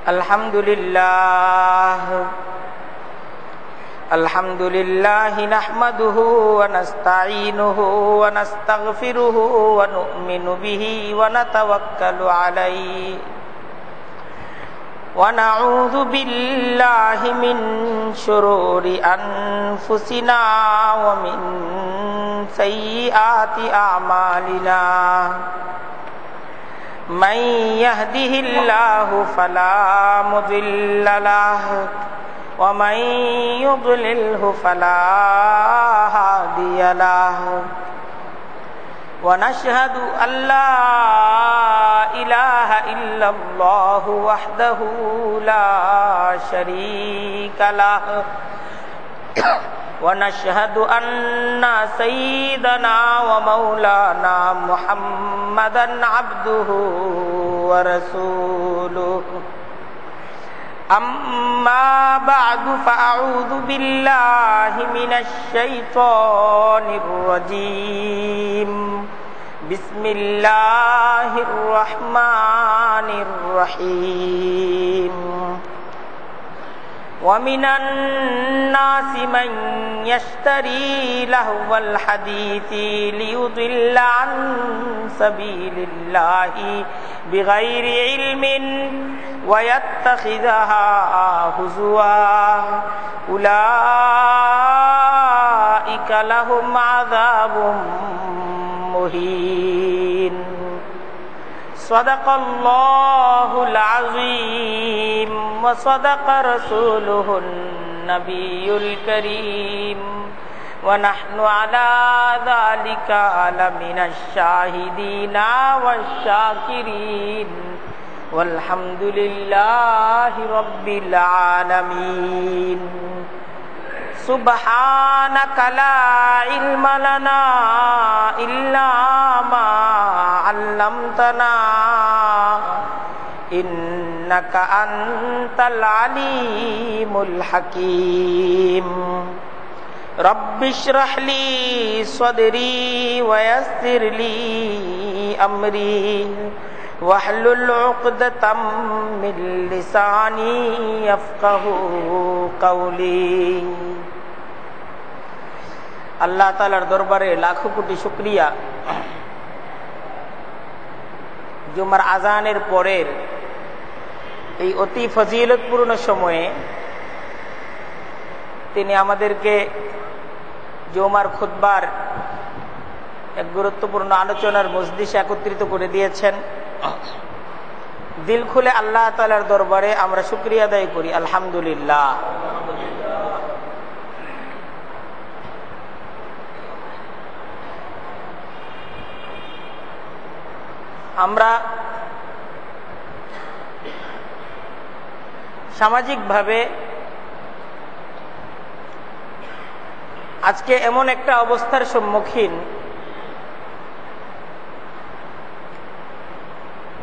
Alhamdulillah nahmaduhu wa nasta'inuhu wa nastaghfiruhu wa nu'minu bihi wa natawakkalu alayhi wa na'udzu billahi min shururi anfusina wa min sayyiati a'malina. Man yahdihillahu fala mudilla lahu wa man yudlilhu fala hadiya lahu. Wa nashhadu an la ilaha illallah wahdahu la sharika lahu wa nashhadu anna sayyidana wa maulana Muhammadan abduhu wa rasuluhu. Amma ba'du fa'a'udhu billahi minash shaitanir rajim. Bismillahirrahmanirrahim. Wa minan nasi man yashtari lahwal hadithi liyudilla an sabilillahi bighairi ilmin wa yattakhidhaha huzwa ulaika lahum adhabun muhin. Sadaqallahul azim wa sadaqa rasuluhun nabiyul karim wa nahnu ala dhalika minash shahidina wasyakirin walhamdulillahi rabbil alamin. Subhanaka la ilma lana illa ma 'allamtana innaka antal alimul hakim. Rabbi shrah li sadri wa yassir li amri wahlul 'uqdatam min lisani yafqahu qawli. আল্লাহ তাআলার দরবারে লাখো কোটি শুকরিয়া, জুমার আজানের পরের এই অতি ফজিলতপূর্ণ সময়ে তিনি আমাদেরকে জুমার খুতবার এক গুরুত্বপূর্ণ আলোচনার মজলিসে একত্রিত করে দিয়েছেন। দিল খুলে আল্লাহ তাআলার দরবারে আমরা শুকরিয়া আদায় করি, আলহামদুলিল্লাহ। আমরা সামাজিকভাবে আজকে এমন একটা অবস্থার সম্মুখীন,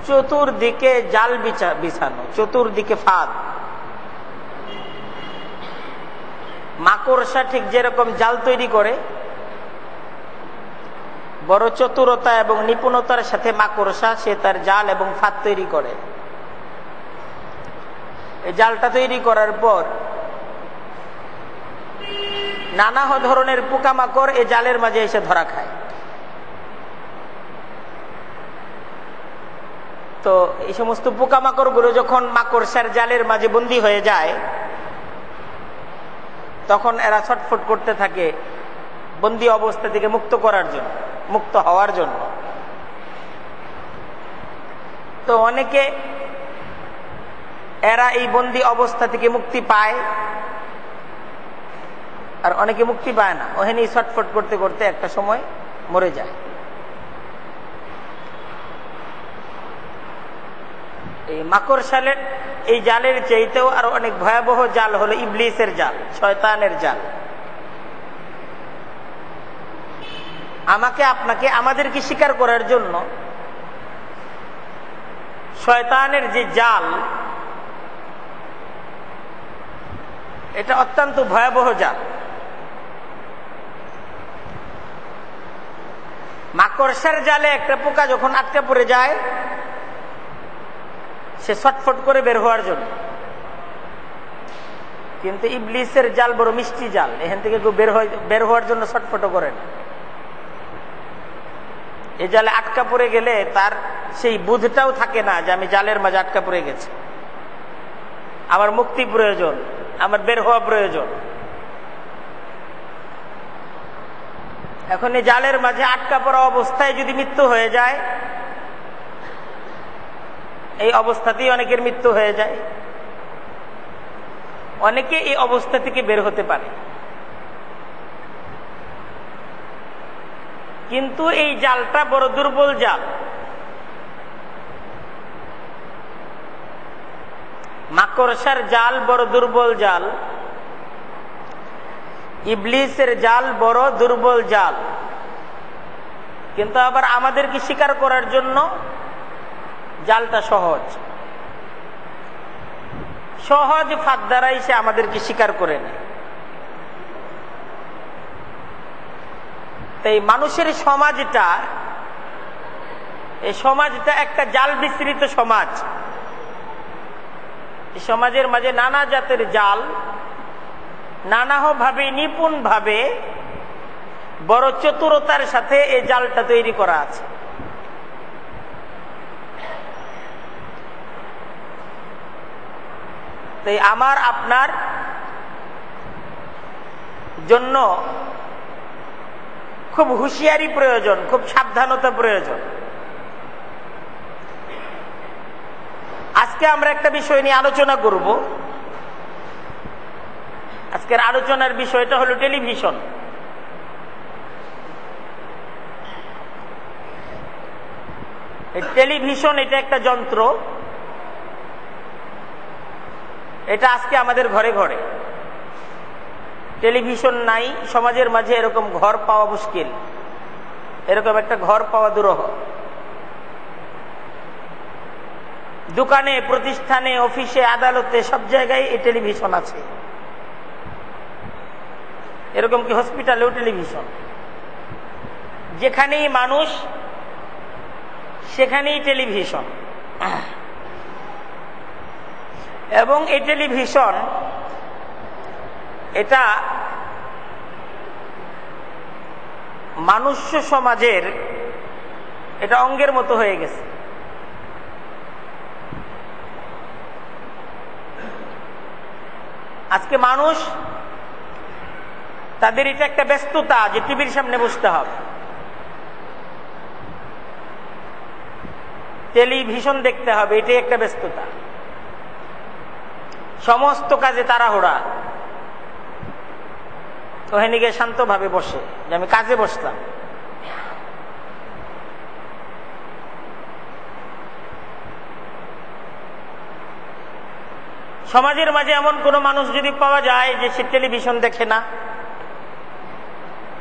চতুর্দিকে জাল বিছানো, চতুর্দিকে ফাঁদ। মাকড়সা ঠিক যেরকম জাল তৈরি করে, বড় চতুরতা এবং নিপুণতার সাথে মাকড়সা সে তার জাল এবং ফাঁদ তৈরি করে। এই জালটা তৈরি করার পর নানা ধরনের পোকামাকড় এই জালের মাঝে এসে ধরা খায়। তো এই সমস্ত পোকামাকড় গুলো যখন মাকড়সার জালের মাঝে বন্দী হয়ে যায়, তখন এরা ছটফট করতে থাকে বন্দী অবস্থা থেকে মুক্ত করার জন্য, মুক্ত হওয়ার জন্য। তো অনেকে এরা এই বন্দী অবস্থা থেকে মুক্তি পায়, আর অনেকে মুক্তি পায় না, ওখানে ছটফট করতে করতে একটা সময় মরে যায়। এই মাকড়সালের এই জালের চাইতেও আরো অনেক ভয়াবহ জাল হলো ইবলিসের জাল, শয়তানের জাল। আমাকে আপনাকে আমাদেরকে শিকার করার জন্য শয়তানের যে জাল, এটা অত্যন্ত ভয়াবহ জাল। মাকড়সার জালে একটা পোকা যখন আটকে পড়ে যায়, সে ছটফট করে বের হওয়ার জন্য। কিন্তু ইবলিসের জাল বড় মিষ্টি জাল, এখান থেকে কেউ বের হওয়ার জন্য ছটফটও করে না। এই জালে আটকা পড়ে গেলে তার সেই বুধটাও থাকে না যে আমি জালের মাঝে আটকা পড়ে গেছি, আমার মুক্তি প্রয়োজন, আমার বের হওয়া প্রয়োজন। এখন এই জালের মাঝে আটকা পড়া অবস্থায় যদি মৃত্যু হয়ে যায়, এই অবস্থাতেই অনেকের মৃত্যু হয়ে যায়। অনেকে এই অবস্থা থেকে বের হতে পারে, কিন্তু এই জালটা বড় দুর্বল জাল। মাকড়সার জাল বড় দুর্বল জাল, ইবলিসের জাল বড় দুর্বল জাল। কিন্তু আবার আমাদেরকে শিকার করার জন্য জালটা সহজ, সহজ ফাঁদ দ্বারাই সে আমাদেরকে শিকার করে নেয়। তাই মানুষের সমাজটা, এই সমাজটা একটা জাল বিস্তৃত সমাজ। এই সমাজের মাঝে নানা জাতের জাল নানাভাবে নিপুণ ভাবে বড় চতুরতার সাথে এই জালটা তৈরি করা আছে। তাই আমার আপনার জন্য খুব হুঁশিয়ারি প্রয়োজন, খুব সাবধানতা প্রয়োজন। আজকে আমরা একটা বিষয় নিয়ে আলোচনা করব। আজকের আলোচনার বিষয়টা হলো টেলিভিশন। টেলিভিশন এটা একটা যন্ত্র, এটা আজকে আমাদের ঘরে ঘরে। টেলিভিশন নাই সমাজের মাঝে এরকম ঘর পাওয়া মুশকিল, এরকম একটা ঘর পাওয়া দুরূহ। দোকানে, প্রতিষ্ঠানে, অফিসে, আদালতে সব জায়গায় এই টেলিভিশন আছে। এরকম কি হসপিটালেও টেলিভিশন? যেখানেই মানুষ সেখানেই টেলিভিশন। এবং এই টেলিভিশন এটা মনুষ্য সমাজের এটা অঙ্গের মতো হয়ে গেছে। আজকে মানুষ তাদের এটা একটা ব্যস্ততা যে টিভির সামনে বসতে হবে, টেলিভিশন দেখতে হবে, এটাই একটা ব্যস্ততা। সমস্ত কাজে তাড়াহুড়া। ওখানে গিয়ে শান্তভাবে বসে যে আমি কাজে বসলাম। সমাজের মাঝে এমন কোন মানুষ যদি পাওয়া যায় যে সে টেলিভিশন দেখে না,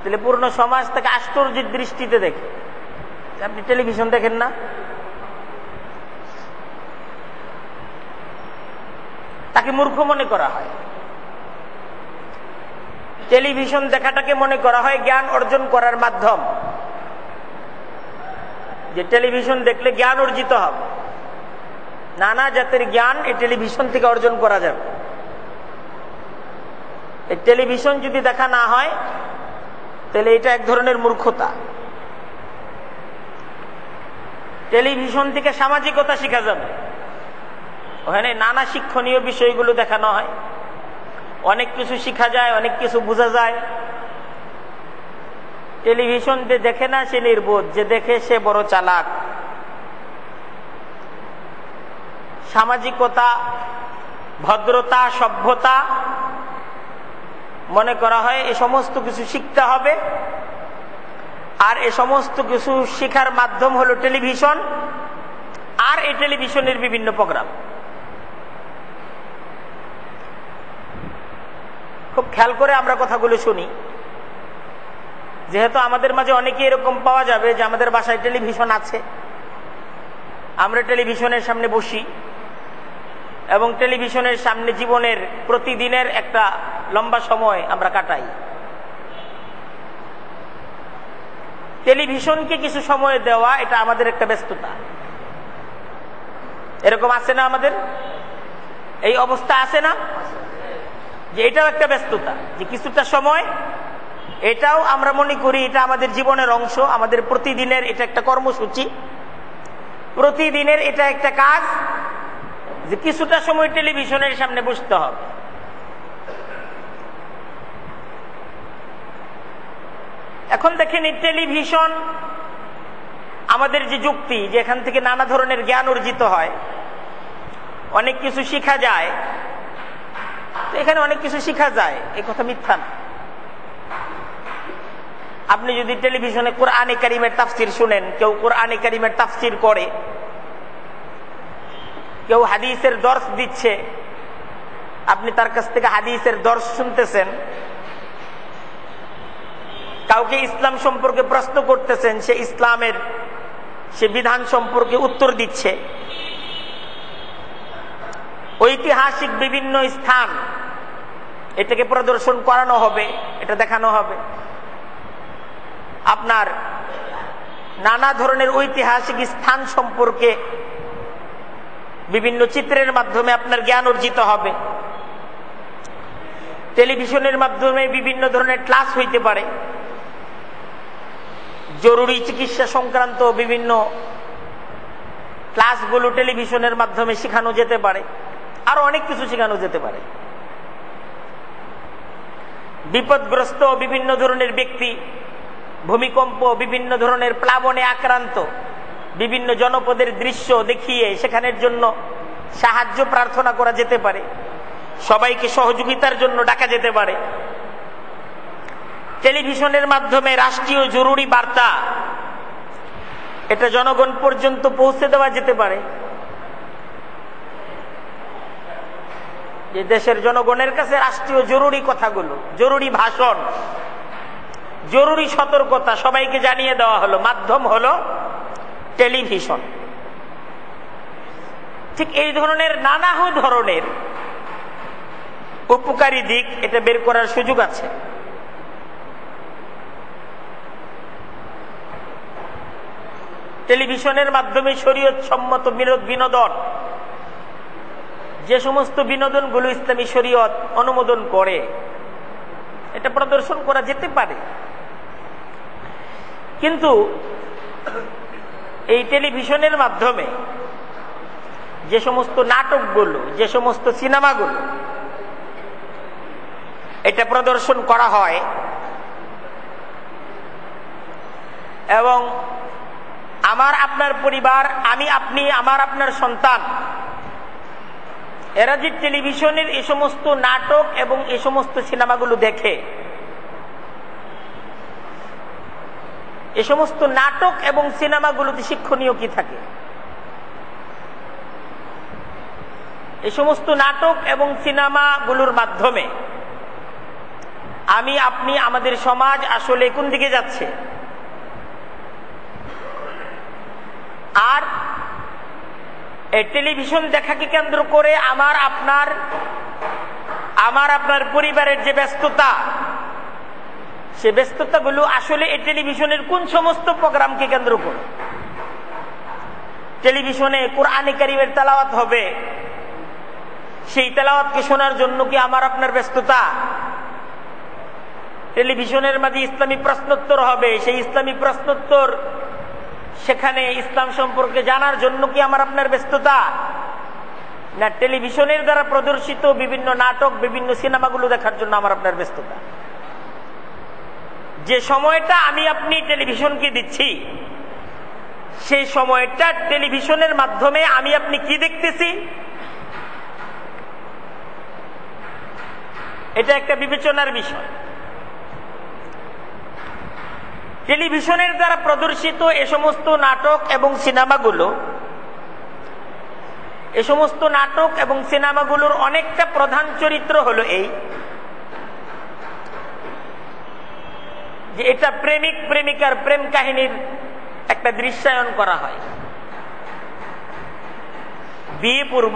তাহলে পূর্ণ সমাজ তাকে আশ্চর্যের দৃষ্টিতে দেখে। আপনি টেলিভিশন দেখেন না? তাকে মূর্খ মনে করা হয়। টেলিভিশন দেখাটাকে মনে করা হয় জ্ঞান অর্জন করার মাধ্যম, যে টেলিভিশন দেখলে জ্ঞান অর্জিত হবে। নানা জাতের জ্ঞান এই টেলিভিশন থেকে অর্জন করা যাবে। এই টেলিভিশন যদি দেখা না হয় তাহলে এটা এক ধরনের মূর্খতা। টেলিভিশন থেকে সামাজিকতা শেখা যাবে, ওখানে নানা শিক্ষণীয় বিষয়গুলো দেখানো হয়, অনেক কিছু শেখা যায়, অনেক কিছু বোঝা যায়। টেলিভিশন যে দেখে না সে নির্বোধ, যে দেখে সে বড় চালাক। সামাজিকতা, ভদ্রতা, সভ্যতা মনে করা হয় এ সমস্ত কিছু শিখতে হবে, আর এ সমস্ত কিছু শেখার মাধ্যম হলো টেলিভিশন আর এই টেলিভিশনের বিভিন্ন প্রোগ্রাম। খুব খেয়াল করে আমরা কথাগুলো শুনি, যেহেতু আমাদের মাঝে অনেকে এরকম পাওয়া যাবে যে আমাদের বাসায় টেলিভিশন আছে, আমরা টেলিভিশনের সামনে বসি এবং টেলিভিশনের সামনে জীবনের প্রতিদিনের একটা লম্বা সময় আমরা কাটাই। টেলিভিশনকে কিছু সময় দেওয়া এটা আমাদের একটা ব্যস্ততা, এরকম আছে না আমাদের? এই অবস্থা আছে না যে এটাও একটা ব্যস্ততা, যে কিছুটা সময় এটাও আমরা মনে করি এটা আমাদের জীবনের অংশ, আমাদের প্রতিদিনের এটা একটা কর্মসূচি, প্রতিদিনের এটা একটা কাজ যে কিছুটা সময় টেলিভিশনের সামনে বসতে হবে। এখন দেখেন এই টেলিভিশন আমাদের যে যুক্তি, যে এখান থেকে নানা ধরনের জ্ঞান অর্জিত হয়, অনেক কিছু শিখা যায়, তো এখানে অনেক কিছু শিখা যায়, এই কথা মিথ্যা না। আপনি যদি টেলিভিশনে কোরআনে কারিমের তাফসির শুনেন, কেউ কোরআনে কারিমের তাফসির করে, কেউ হাদিসের দর্শ দিচ্ছে, আপনি তার কাছ থেকে হাদিসের দর্শ শুনতেছেন, কাউকে ইসলাম সম্পর্কে প্রশ্ন করতেছেন, সে ইসলামের সে বিধান সম্পর্কে উত্তর দিচ্ছে, ঐতিহাসিক বিভিন্ন স্থান এটাকে প্রদর্শন করানো হবে, এটা দেখানো হবে। আপনার নানা ধরনের ঐতিহাসিক স্থান সম্পর্কে বিভিন্ন চিত্রের মাধ্যমে আপনার জ্ঞান অর্জিত হবে। টেলিভিশনের মাধ্যমে বিভিন্ন ধরনের ক্লাস হইতে পারে, জরুরি চিকিৎসা সংক্রান্ত বিভিন্ন ক্লাসগুলো টেলিভিশনের মাধ্যমে শেখানো যেতে পারে, আরো অনেক কিছু শেখানো যেতে পারে। বিপদগ্রস্ত বিভিন্ন ধরনের ব্যক্তি, ভূমিকম্প, বিভিন্ন ধরনের প্লাবনে আক্রান্ত বিভিন্ন জনপদের দৃশ্য দেখিয়ে সেখানের জন্য সাহায্য প্রার্থনা করা যেতে পারে, সবাইকে সহযোগিতার জন্য ডাকা যেতে পারে। টেলিভিশনের মাধ্যমে রাষ্ট্রীয় জরুরি বার্তা এটা জনগণ পর্যন্ত পৌঁছে দেওয়া যেতে পারে, যে দেশের জনগণের কাছে রাষ্ট্রীয় জরুরি কথাগুলো, জরুরি ভাষণ, জরুরি সতর্কতা সবাইকে জানিয়ে দেওয়া হলো, মাধ্যম হলো টেলিভিশন। ঠিক এই ধরনের নানা ধরনের উপকারী দিক এটা বের করার সুযোগ আছে। টেলিভিশনের মাধ্যমে শরীয়ত সম্মত বিনোদন, যে সমস্ত বিনোদনগুলো ইসলামী শরীয়ত অনুমোদন করে, এটা প্রদর্শন করা যেতে পারে। কিন্তু এই টেলিভিশনের মাধ্যমে যে সমস্ত নাটকগুলো, যে সমস্ত সিনেমাগুলো এটা প্রদর্শন করা হয়, এবং আমার আপনার পরিবার, আমি আপনি, আমার আপনার সন্তান, এরা যে টেলিভিশনের এই সমস্ত নাটক এবং এই সমস্ত সিনেমাগুলো দেখে, এ সমস্ত নাটক এবং সিনেমাগুলোতে শিক্ষণীয় কি থাকে? এই সমস্ত নাটক এবং সিনেমাগুলোর মাধ্যমে আমি আপনি, আমাদের সমাজ আসলে কোন দিকে যাচ্ছে, আর এই টেলিভিশন দেখাকে কেন্দ্র করে আমার আপনার পরিবারের যে ব্যস্ততা, সে ব্যস্ততাগুলো আসলে এই টেলিভিশনের কোন সমস্ত প্রোগ্রামকে কেন্দ্র করে? টেলিভিশনে কোরআনে কারীমের তেলাওয়াত হবে, সেই তেলাওয়াতকে শোনার জন্য কি আমার আপনার ব্যস্ততা? টেলিভিশনের মাঝে ইসলামী প্রশ্নোত্তর হবে, সেই ইসলামী প্রশ্নোত্তর সেখানে ইসলাম সম্পর্কে জানার জন্য কি আমার আপনার ব্যস্ততা? না টেলিভিশনের দ্বারা প্রদর্শিত বিভিন্ন নাটক, বিভিন্ন সিনেমাগুলো দেখার জন্য আমার আপনার ব্যস্ততা? যে সময়টা আমি আপনি টেলিভিশনকে দিচ্ছি, সেই সময়টা টেলিভিশনের মাধ্যমে আমি আপনি কি দেখতেছি, এটা একটা বিবেচনার বিষয়। টেলিভিশনের দ্বারা প্রদর্শিত এ সমস্ত নাটক এবং সিনেমাগুলো, এ সমস্ত নাটক এবং সিনেমাগুলোর অনেকটা প্রধান চরিত্র হলো এই যে এটা প্রেমিক প্রেমিকার প্রেম কাহিনীর একটা দৃশ্যায়ন করা হয়। বিয়ে পূর্ব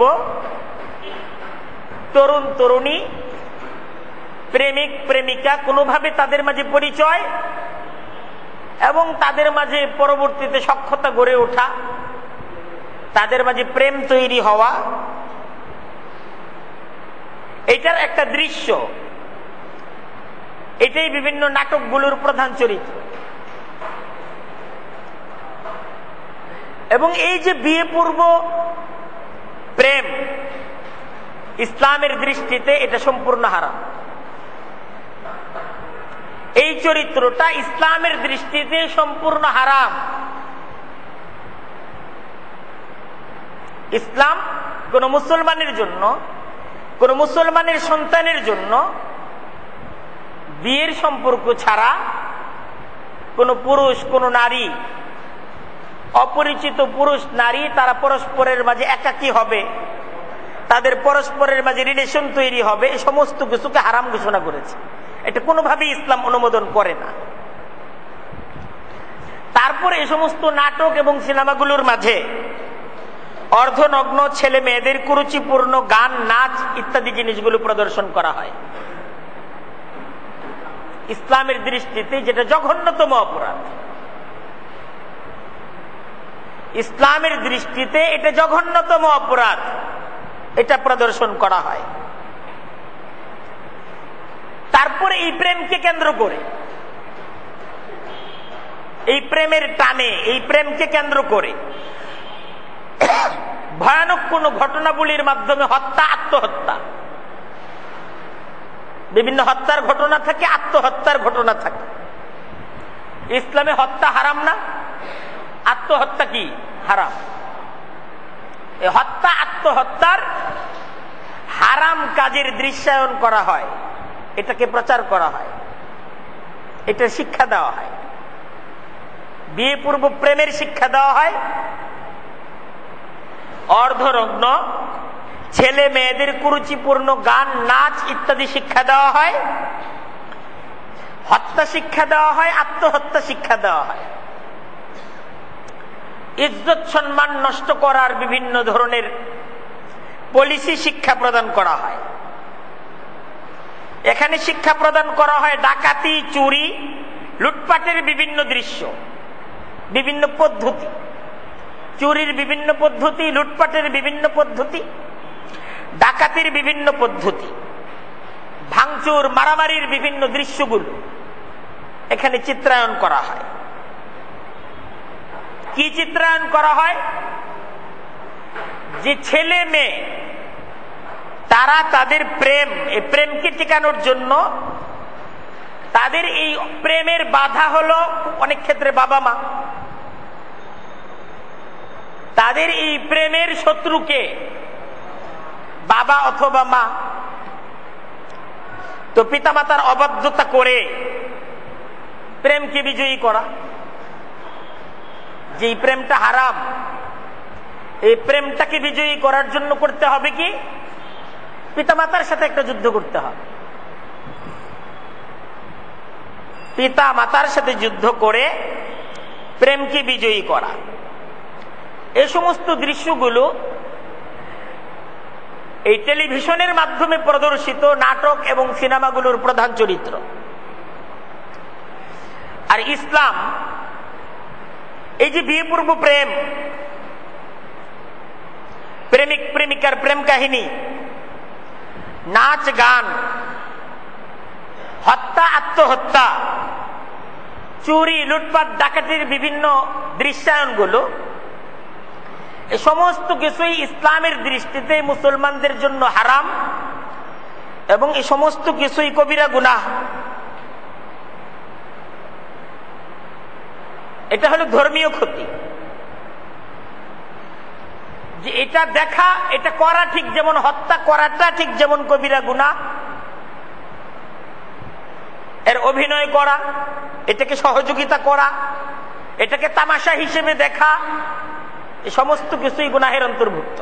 তরুণ তরুণী প্রেমিক প্রেমিকা কোনোভাবে তাদের মাঝে পরিচয় এবং তাদের মাঝে পরবর্তীতে সখ্যতা গড়ে ওঠা, তাদের মাঝে প্রেম তৈরি হওয়া, এটার একটা দৃশ্য। এটাই বিভিন্ন নাটকগুলোর প্রধান চরিত্র। এবং এই যে বিয়ে পূর্ব প্রেম, ইসলামের দৃষ্টিতে এটা সম্পূর্ণ হারাম। এই চরিত্রটা ইসলামের দৃষ্টিতে সম্পূর্ণ হারাম। ইসলাম কোন মুসলমানের জন্য, কোন মুসলমানের সন্তানের জন্য বিয়ের সম্পর্ক ছাড়া কোন পুরুষ, কোন নারী, অপরিচিত পুরুষ নারী তারা পরস্পরের মাঝে একাকী হবে, তাদের পরস্পরের মাঝে রিলেশন তৈরি হবে, এই সমস্ত কিছুকে হারাম ঘোষণা করেছে। এটা কোনোভাবেই ইসলাম অনুমোদন করে না। তারপর এই সমস্ত নাটক এবং সিনেমাগুলোর মাঝে অর্ধনগ্ন ছেলে মেয়েদের কুরুচিপূর্ণ গান, নাচ ইত্যাদি জিনিসগুলো প্রদর্শন করা হয়। ইসলামের দৃষ্টিতে যেটা জঘন্যতম অপরাধ, ইসলামের দৃষ্টিতে এটা জঘন্যতম অপরাধ, এটা প্রদর্শন করা হয়। তারপরে এই প্রেমকে কেন্দ্র করে, এই প্রেমের টানে, এই প্রেমকে কেন্দ্র করে ভয়ানক কোন ঘটনাবলীর মাধ্যমে হত্যা, আত্মহত্যা, বিভিন্ন হত্যার ঘটনা থাকে, আত্মহত্যার ঘটনা থাকে। ইসলামে হত্যা হারাম না? আত্মহত্যা কি হারাম? এই হত্যা, আত্মহত্যার হারাম কাজের দৃশ্যায়ন করা হয়, এটাকে প্রচার করা হয়, এটা শিক্ষা দেওয়া হয়। বিয়ে পূর্ব প্রেমের শিক্ষা দেওয়া হয়, অর্ধনগ্ন ছেলে মেয়েদের কুরুচিপূর্ণ গান, নাচ ইত্যাদি শিক্ষা দেওয়া হয়, হত্যা শিক্ষা দেওয়া হয়, আত্মহত্যা শিক্ষা দেওয়া হয়। ইজ্জত সম্মান নষ্ট করার বিভিন্ন ধরনের পলিসি শিক্ষা প্রদান করা হয়। এখানে শিক্ষা প্রদান করা হয় ডাকাতি, চুরি, লুটপাটের বিভিন্ন দৃশ্য, বিভিন্ন পদ্ধতি, চুরির বিভিন্ন পদ্ধতি, লুটপাটের বিভিন্ন পদ্ধতি, ডাকাতির বিভিন্ন পদ্ধতি, ভাঙচুর, মারামারির বিভিন্ন দৃশ্যগুলো এখানে চিত্রায়ন করা হয়। কি চিত্রায়ন করা হয়? যে ছেলে মেয়ে তারা তাদের প্রেম, এই প্রেমকে টিকানোর জন্য তাদের এই প্রেমের বাধা হলো অনেক ক্ষেত্রে বাবা মা। তাদের এই প্রেমের শত্রুকে বাবা অথবা মা। তো পিতামাতার অবাধ্যতা করে প্রেমকে বিজয়ী করা, যে প্রেমটা হারাম, এই প্রেমটাকে বিজয়ী করার জন্য করতে হবে কি? পিতামাতার সাথে একটা যুদ্ধ করতে হবে। পিতা মাতার সাথে যুদ্ধ করে প্রেমকে বিজয়ী করা, এই সমস্ত দৃশ্যগুলো এই টেলিভিশনের মাধ্যমে প্রদর্শিত নাটক এবং সিনেমাগুলোর প্রধান চরিত্র। আর ইসলাম এই যে বিয়ে পূর্ব প্রেম, প্রেমিক প্রেমিকার প্রেম কাহিনী, নাচ গান, হত্যা, আত্মহত্যা, চুরি, লুটপাট, ডাকাতির বিভিন্ন দৃশ্যায়নগুলো, এই সমস্ত কিছুই ইসলামের দৃষ্টিতে মুসলমানদের জন্য হারাম এবং এই সমস্ত কিছুই কবিরা গুনাহ। এটা হলো ধর্মীয় ক্ষতি। যে এটা দেখা, এটা করা ঠিক যেমন হত্যা করাটা ঠিক যেমন কবিরা গুনাহ, এর অভিনয় করা, এটাকে সহযোগিতা করা, এটাকে তামাশা হিসেবে দেখা, এই সমস্ত কিছুই গুনাহের অন্তর্ভুক্ত।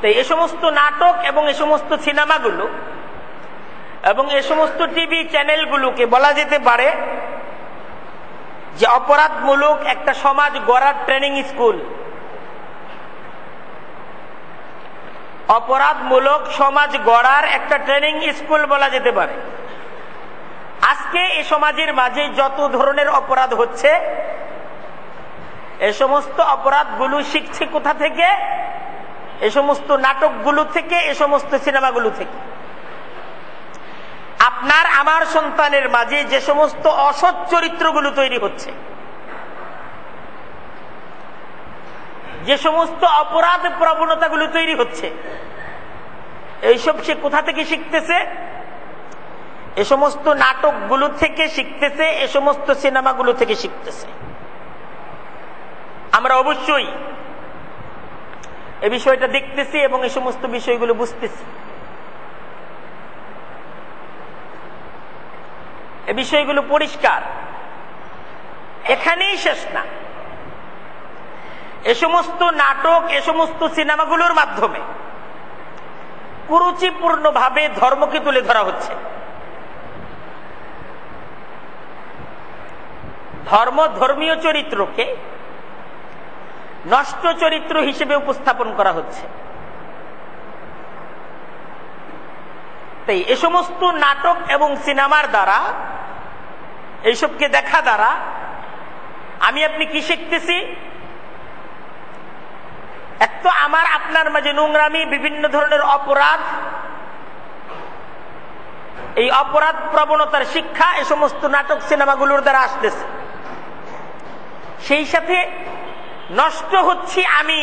তো এই সমস্ত নাটক এবং এই সমস্ত সিনেমাগুলো এবং এই সমস্ত টিভি চ্যানেলগুলোকে বলা যেতে পারে যে অপরাধমূলক একটা সমাজ গড়ার ট্রেনিং স্কুল। অপরাধমূলক সমাজ গড়ার একটা ট্রেনিং স্কুল বলা যেতে পারে। আজকে এ সমাজের মাঝে যত ধরনের অপরাধ হচ্ছে, এ সমস্ত অপরাধগুলো শিখছে কোথা থেকে? এ সমস্ত নাটকগুলো থেকে, এ সমস্ত সিনেমাগুলো থেকে। আপনার আমার সন্তানের মাঝে যে সমস্ত অসৎ চরিত্রগুলো তৈরি হচ্ছে, যে সমস্ত অপরাধ প্রবণতাগুলো তৈরি হচ্ছে, এইসব সে কোথা থেকে শিখতেছে? এ সমস্ত নাটকগুলো থেকে শিখতেছে, এ সমস্ত সিনেমাগুলো থেকে শিখতেছে। আমরা অবশ্যই এই বিষয়টা দেখতেছি এবং এই সমস্ত বিষয়গুলো বুঝতেছি। এই বিষয়গুলো পরিষ্কার, এখানেই শেষ না। এ সমস্ত নাটক, এ সমস্ত সিনেমাগুলোর মাধ্যমে কুরুচিপূর্ণভাবে ধর্মকে তুলে ধরা হচ্ছে। ধর্মীয় চরিত্রকে নষ্ট চরিত্র হিসেবে উপস্থাপন করা হচ্ছে। তাই এ সমস্ত নাটক এবং সিনেমার দ্বারা, এইসবকে দেখা দ্বারা আমি আপনি কি শিখতেছি? এক তো আমার আপনার মাঝে নোংরামি, বিভিন্ন ধরনের অপরাধ, এই অপরাধ প্রবণতার শিক্ষা এ সমস্ত নাটক সিনেমাগুলোর দ্বারা আসতেছে। সেই সাথে নষ্ট হচ্ছি আমি,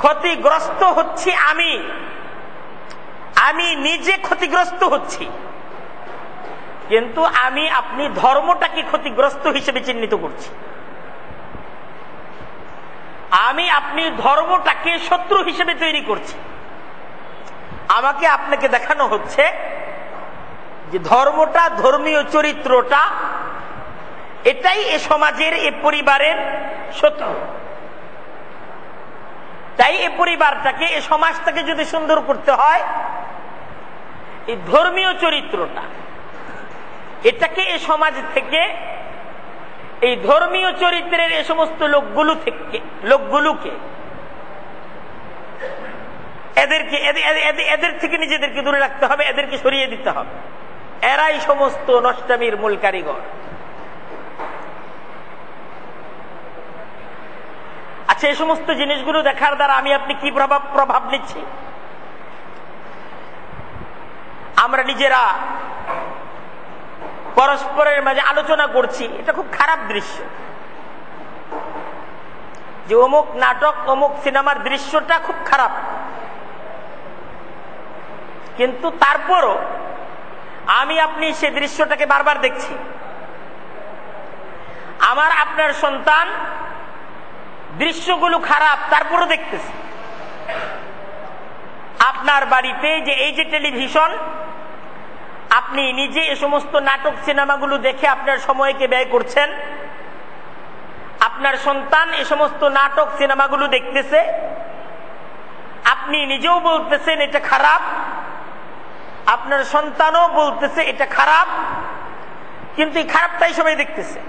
ক্ষতিগ্রস্ত হচ্ছি আমি, আমি নিজে ক্ষতিগ্রস্ত হচ্ছি। কিন্তু আমি আপনি ধর্মটাকে ক্ষতিগ্রস্ত হিসেবে চিহ্নিত করছি। আমি আপনি ধর্মটাকে শত্রু হিসেবে তৈরি করছি। আমাকে আপনাকে দেখানো হচ্ছে যে ধর্মটা, ধর্মীয় চরিত্রটা, এটাই এ সমাজের, এ পরিবারের শত্রু। তাই এ পরিবারটাকে, এ সমাজটাকে যদি সুন্দর করতে হয়, এই ধর্মীয় চরিত্রটা, এটাকে এ সমাজ থেকে, এই ধর্মীয় চরিত্রের এ সমস্ত লোকগুলোকে এদের থেকে নিজেদেরকে দূরে রাখতে হবে, এদেরকে সরিয়ে দিতে হবে। এরাই সমস্ত নষ্টামির মূল কারিগর। আচ্ছা, এই সমস্ত জিনিসগুলো দেখার দ্বারা আমি আপনি কি প্রভাব নিচ্ছি? আমরা নিজেরা পরস্পরের মাঝে আলোচনা করছি, এটা খুব খারাপ দৃশ্য, যে অমুক নাটক, অমুক সিনেমার দৃশ্যটা খুব খারাপ। কিন্তু তারপরও আমি আপনি সে দৃশ্যটাকে বারবার দেখছি। আমার আপনার সন্তান দৃশ্যগুলো খারাপ, তারপরও দেখতেছে। আপনার বাড়িতে যে এই যে টেলিভিশন, আপনি নিজে এ সমস্ত নাটক সিনেমাগুলো দেখে আপনার সময়কে ব্যয় করছেন, আপনার সন্তান এ সমস্ত নাটক সিনেমাগুলো দেখতেছে, আপনি নিজেও বলতেছেন এটা খারাপ, আপনার সন্তানও বলতেছে এটা খারাপ, কিন্তু এই খারাপটাই সবাই দেখতেছে।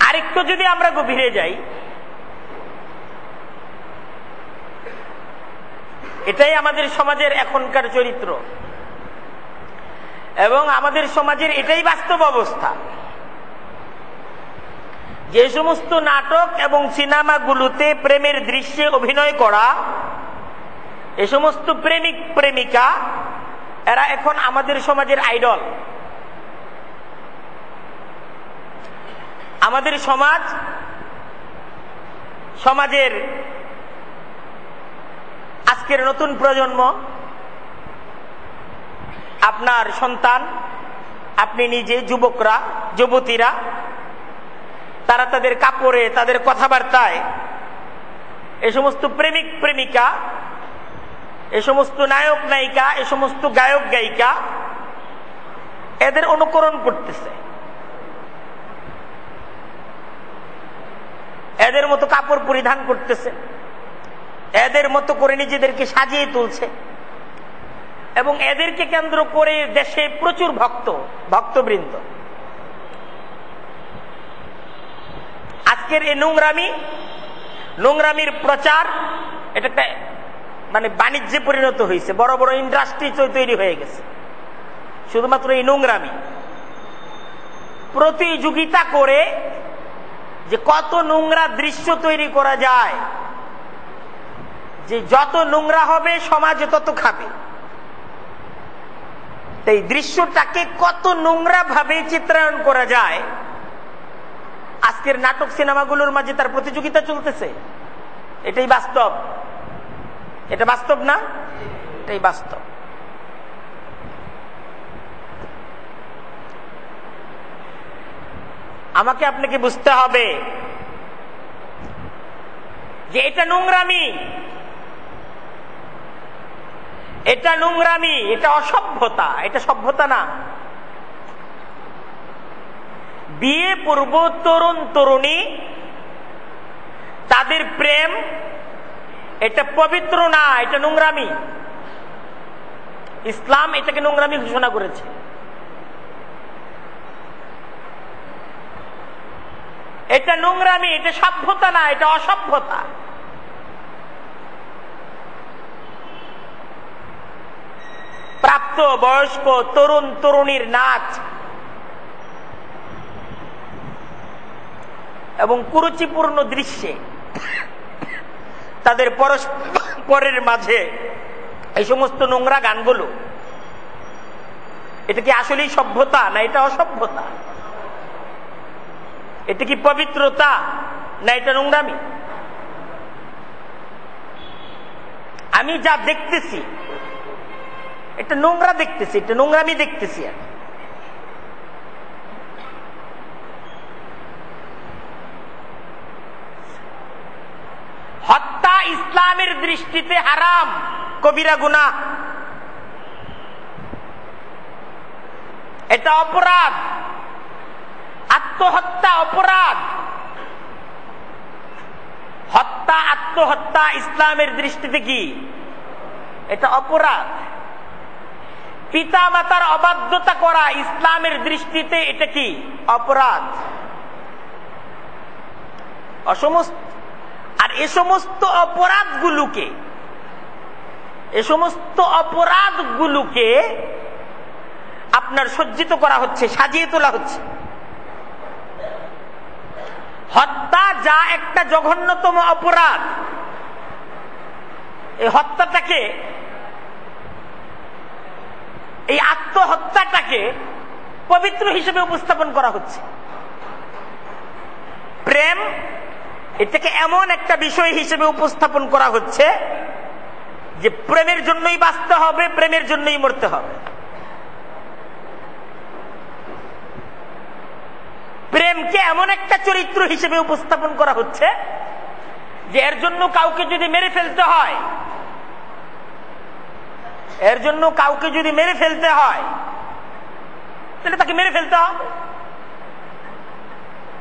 আরেকটু যদি আমরা গভীরে যাই, এটাই আমাদের সমাজের এখনকার চরিত্র এবং আমাদের সমাজের এটাই বাস্তব অবস্থা। যে সমস্ত নাটক এবং সিনেমাগুলোতে প্রেমের দৃশ্যে অভিনয় করা, এ সমস্ত প্রেমিক প্রেমিকা, এরা এখন আমাদের সমাজের আইডল। আমাদের সমাজের আজকের নতুন প্রজন্ম, আপনার সন্তান, আপনি নিজে, যুবকরা, যুবতীরা, তারা তাদের কাপড়ে, তাদের কথাবার্তায় এ সমস্ত প্রেমিক প্রেমিকা, এ সমস্ত নায়ক নায়িকা, এ সমস্ত গায়ক গায়িকা, এদের অনুকরণ করতেছে। এদের মতো কাপড় পরিধান করতেছে, এদের মতো করে নিজেদেরকে সাজিয়ে তুলছে এবং এদেরকে কেন্দ্র করে দেশে প্রচুর ভক্তবৃন্দ। আজকের এই নোংরামি, নোংরামির প্রচার এটা একটা মানে বাণিজ্যে পরিণত হয়েছে, বড় বড় ইন্ডাস্ট্রি তৈরি হয়ে গেছে শুধুমাত্র এই নোংরামি। প্রতিযোগিতা করে যে কত নোংরা দৃশ্য তৈরি করা যায়, যে যত নোংরা হবে সমাজে তত খাবে, এই দৃশ্যটাকে কত নোংরা ভাবে চিত্রায়ন করা যায়। আজকের নাটক সিনেমাগুলোর মাঝে তার প্রতিযোগিতা চলতেছে। এটাই বাস্তব, এটা বাস্তব না? এটাই বাস্তব। আমাকে আপনাকে বুঝতে হবে যে এটা নোংরামি, এটা নোংরামি, এটা অসভ্যতা, এটা সভ্যতা না। বিয়ে পূর্ব তরুণ তরুণী তাদের প্রেম এটা পবিত্র না, এটা নোংরামি। ইসলাম এটাকে নোংরামি ঘোষণা করেছে। এটা নোংরামি, এটা সভ্যতা না, এটা অসভ্যতা। প্রাপ্ত বয়স্ক তরুণ তরুণীর নাচ এবং কুরুচিপূর্ণ দৃশ্যে তাদের পরস্পরের মাঝে এই সমস্ত নোংরা গানগুলো, এটা কি আসলেই সভ্যতা না এটা অসভ্যতা? এটা কি পবিত্রতা না এটা নোংরামি? আমি যা দেখতেছি এটা নোংরা দেখতেছি, এটা নোংরামি দেখতেছি। হত্যা ইসলামের দৃষ্টিতে হারাম, কবিরা গুনাহ, এটা অপরাধ। আত্মহত্যা অপরাধ। হত্যা, আত্মহত্যা ইসলামের দৃষ্টিতে কি? এটা অপরাধ। পিতা মাতার অবাধ্যতা করা ইসলামের দৃষ্টিতে এটা কি? অপরাধ। আর এ সমস্ত অপরাধগুলোকে আপনার সজ্জিত করা হচ্ছে, সাজিয়ে তোলা হচ্ছে। হত্যা যা একটা জঘন্যতম অপরাধ, এই হত্যাটাকে, এই আত্মহত্যাটাকে পবিত্র হিসেবে উপস্থাপন করা হচ্ছে। প্রেম এটাকে এমন একটা বিষয় হিসেবে উপস্থাপন করা হচ্ছে যে প্রেমের জন্যই বাঁচতে হবে, প্রেমের জন্যই মরতে হবে। প্রেমকে এমন একটা চরিত্র হিসেবে উপস্থাপন করা হচ্ছে যে এর জন্য কাউকে যদি মেরে ফেলতে হয়, তাহলে তাকে মেরে ফেলতে হবে,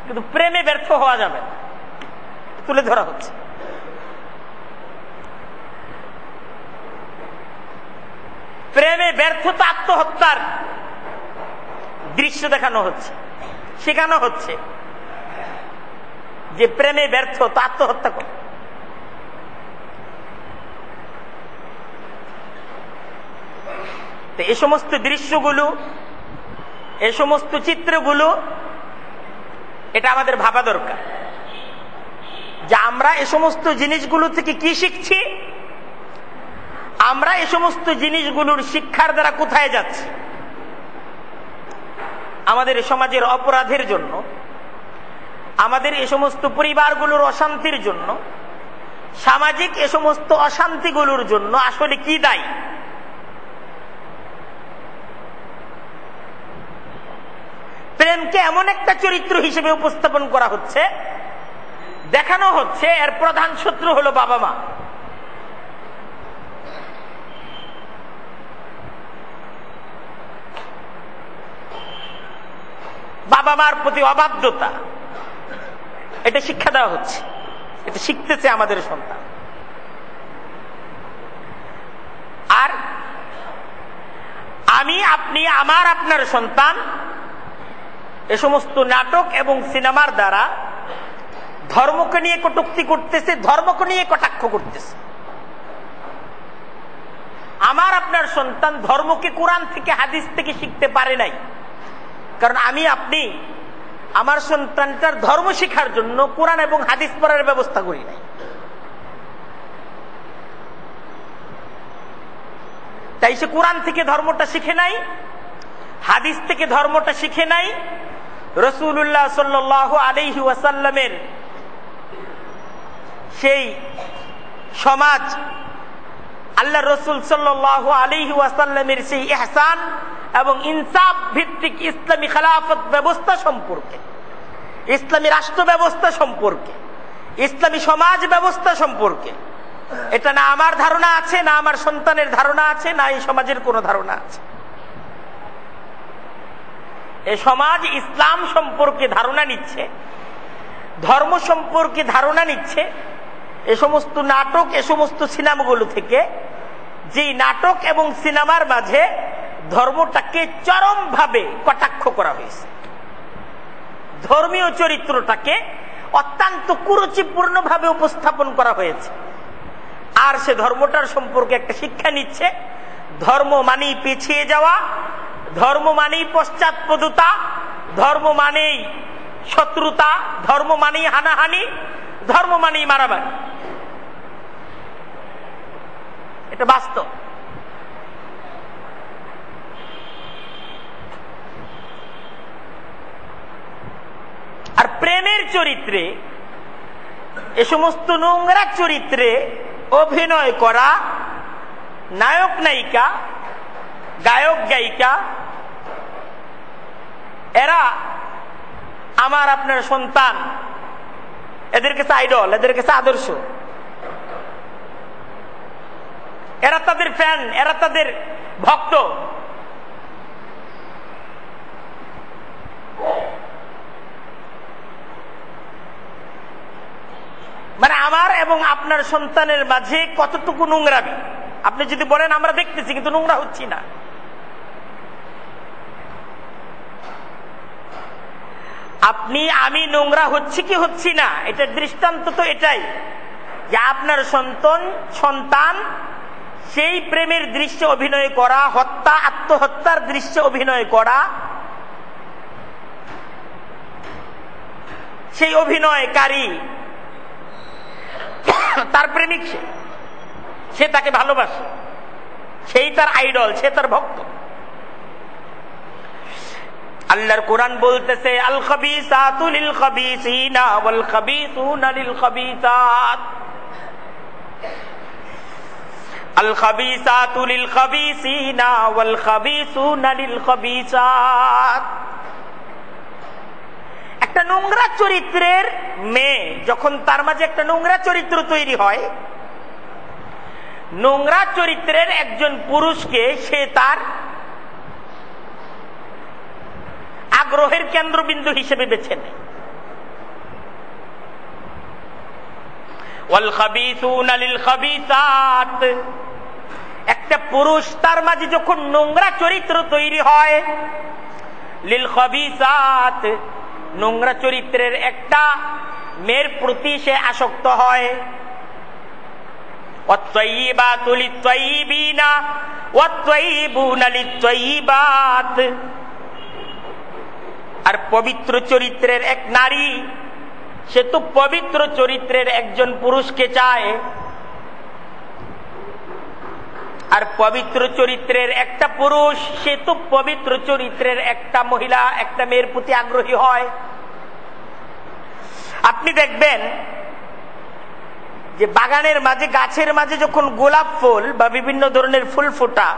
কিন্তু প্রেমে ব্যর্থ হওয়া যাবে না, তুলে ধরা হচ্ছে। প্রেমে ব্যর্থতা আত্মহত্যার দৃশ্য দেখানো হচ্ছে, শেখানো হচ্ছে যে প্রেমে ব্যর্থ তো আত্মহত্যা কর। এই সমস্ত দৃশ্যগুলো, এই সমস্ত চিত্রগুলো, এটা আমাদের ভাবা দরকার যে আমরা এ সমস্ত জিনিসগুলো থেকে কি শিখছি, আমরা এ সমস্ত জিনিসগুলোর শিক্ষার দ্বারা কোথায় যাচ্ছি। আমাদের সমাজের অপরাধের জন্য, আমাদের এ সমস্ত পরিবারগুলোর অশান্তির জন্য, সামাজিক এ সমস্ত অশান্তিগুলোর জন্য আসলে কি দায়ী? প্রেমকে এমন একটা চরিত্র হিসেবে উপস্থাপন করা হচ্ছে, দেখানো হচ্ছে এর প্রধান শত্রু হলো বাবা মা। বাবা মার প্রতি অবাধ্যতা, এটা শিক্ষা দেওয়া হচ্ছে, এটা শিখতেছে আমাদের সন্তান। আর আমি, আপনি, আমার, আপনার সন্তান এ সমস্ত নাটক এবং সিনেমার দ্বারা ধর্মকে নিয়ে কটূক্তি করতেছে, ধর্মকে নিয়ে কটাক্ষ করতেছে। আমার আপনার সন্তান ধর্মকে কোরআন থেকে হাদিস থেকে শিখতে পারে নাই, কারণ আমি আপনি আমার সন্তানটার ধর্ম শিখার জন্য কোরআন এবং হাদিস পড়ার ব্যবস্থা করি নাই। তাই সে কোরআন থেকে ধর্মটা শিখে নাই, হাদিস থেকে ধর্মটা শিখে নাই, রাসূলুল্লাহ সাল্লাল্লাহু আলাইহি ওয়াসাল্লামের সেই সমাজ, আল্লাহ রসুল সাল্লাল্লাহু আলাইহি ওয়াসাল্লামের সেই ইহসান এবং ইনসাফ ভিত্তিক ইসলামী খেলাফত ব্যবস্থা সম্পর্কে, ইসলামী রাষ্ট্র ব্যবস্থা সম্পর্কে, ইসলামী সমাজ ব্যবস্থা সম্পর্কে এটা না আমার ধারণা আছে, না আমার সন্তানের ধারণা আছে, না এই সমাজের কোনো ধারণা আছে। এই সমাজ ইসলাম সম্পর্কে ধারণা নিচ্ছে, ধর্ম সম্পর্কে ধারণা নিচ্ছে এ সমস্ত নাটক, এ সমস্ত সিনেমাগুলো থেকে। যেই নাটক এবং সিনেমার মাঝে ধর্মটাকে চরমভাবে কটাক্ষ করা হয়েছে, ধর্মীয় চরিত্রটাকে অত্যন্ত কুরুচিপূর্ণভাবে উপস্থাপন করা হয়েছে। আর সে ধর্মটার সম্পর্কে একটা শিক্ষা নিচ্ছে। ধর্ম মানেই পিছিয়ে যাওয়া, ধর্ম মানেই পশ্চাৎপদতা, ধর্ম মানেই শত্রুতা, ধর্ম মানেই হানাহানি, ধর্ম মানেই মারামারি। এটা বাস্তব। আর প্রেমের চরিত্রে, এ সমস্ত নোংরা চরিত্রে অভিনয় করা নায়ক নায়িকা, গায়ক গায়িকা, এরা আমার আপনার সন্তান, এদের কাছে আইডল, এদের কাছে আদর্শ, এরা তাদের ফ্যান, এরা তাদের ভক্ত। মানে আমার এবং আপনার সন্তানের মাঝে কতটুকু নোংরামি আপনি যদি বলেন আমরা দেখতেছি কিন্তু নোংরা হচ্ছি না। আপনি আমি নোংরা হচ্ছি কি হচ্ছি না, এটার দৃষ্টান্ত তো এটাই যে আপনার সন্তান সেই প্রেমের দৃশ্যে অভিনয় করা, হত্যা আত্মহত্যার দৃশ্যে অভিনয় করা, সেই অভিনয়কারী তার প্রেমিক, সে তাকে ভালোবাসে, সেই তার আইডল, সে তার ভক্ত। আল্লাহর কোরআন বলতেছে আল খাবিসাতু লিল খাবিসিনা ওয়াল খাবিসুনা লিল খাবিসাত, আল খাবিসাতু লিল খাবিসিনা ওয়াল খাবিসুনা লিল খাবিসাত। একটা নোংরা চরিত্রের মেয়ে যখন তার মাঝে একটা নোংরা চরিত্র তৈরি হয়, নোংরা চরিত্রের একজন পুরুষকে সে তার আগ্রহের কেন্দ্রবিন্দু হিসেবে বেছে নেয়। ওয়াল খাবিসুনা লিল খাবিসাত, একটা পুরুষ তার মাঝে যখন নোংরা চরিত্র তৈরি হয়, লিল খাবিসাত, নোংরা চরিত্রের একটা মেয়ের প্রতি সে আসক্ত হয়। ওয়াত-তাইয়িবাতু লিত-তাইয়িবিনা ওয়াত-তাইয়িবুনা লিত-তাইয়িবাত, আর পবিত্র চরিত্রের এক নারী সে তো পবিত্র চরিত্রের একজন পুরুষকে চায়, আর পবিত্র চরিত্রের একটা পুরুষ সে তো পবিত্র চরিত্রের একটা মহিলা, একটা মেয়ের প্রতি আগ্রহী হয়। আপনি দেখবেন যে বাগানের মাঝে, গাছের মাঝে যখন গোলাপ ফুল বা বিভিন্ন ধরনের ফুল ফোটা,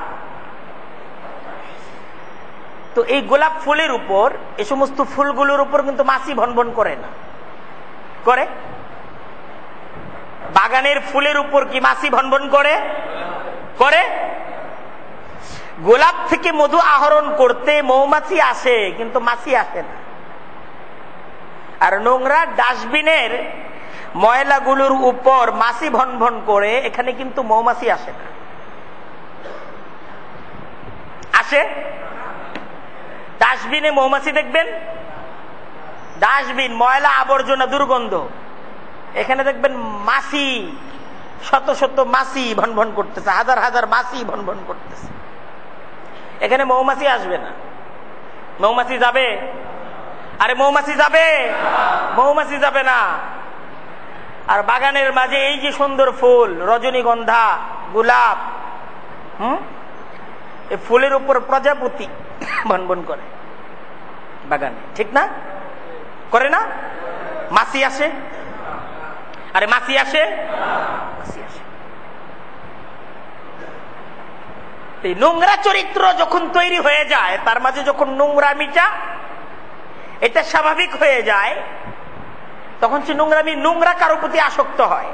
তো এই গোলাপ ফুলের উপর, এই সমস্ত ফুলগুলোর উপর কিন্তু মাছি ভনভন করে না, করে? বাগানের ফুলের উপর কি মাছি ভনভন করে? করে। গোলাপ থেকে মধু আহরণ করতে মৌমাছি আসে, কিন্তু মাছি আসে না। আর নোংরা ডাস্টবিনের ময়লাগুলোর উপর মাছি ভনভন করে, এখানে কিন্তু মৌমাছি আসে না। আসে? ডাস্টবিনে মৌমাছি দেখবেন? ডাস্টবিন, ময়লা আবর্জনা, দুর্গন্ধ, এখানে দেখবেন মাছি, শত শত মাছি ভনভন করতেছে, হাজার হাজার মাছি ভনভন করতেছে। এখানে মৌমাছি আসবে না। মৌমাছি যাবে? আরে মৌমাছি যাবে? মৌমাছি যাবে না। আর বাগানের মাঝে এই যে সুন্দর ফুল, রজনীগন্ধা, গোলাপ, এই ফুলের উপর প্রজাপতি ভনভন করে বাগানে, ঠিক না? করে না? মাছি আসে? আরে মাছি আসে? মাছি আসে। এই নোংরা চরিত্র যখন তৈরি হয়ে যায়, তার মাঝে যখন নোংরামিটা এটা স্বাভাবিক হয়ে যায়, তখন সে নোংরা কারো প্রতি আসক্ত হয়।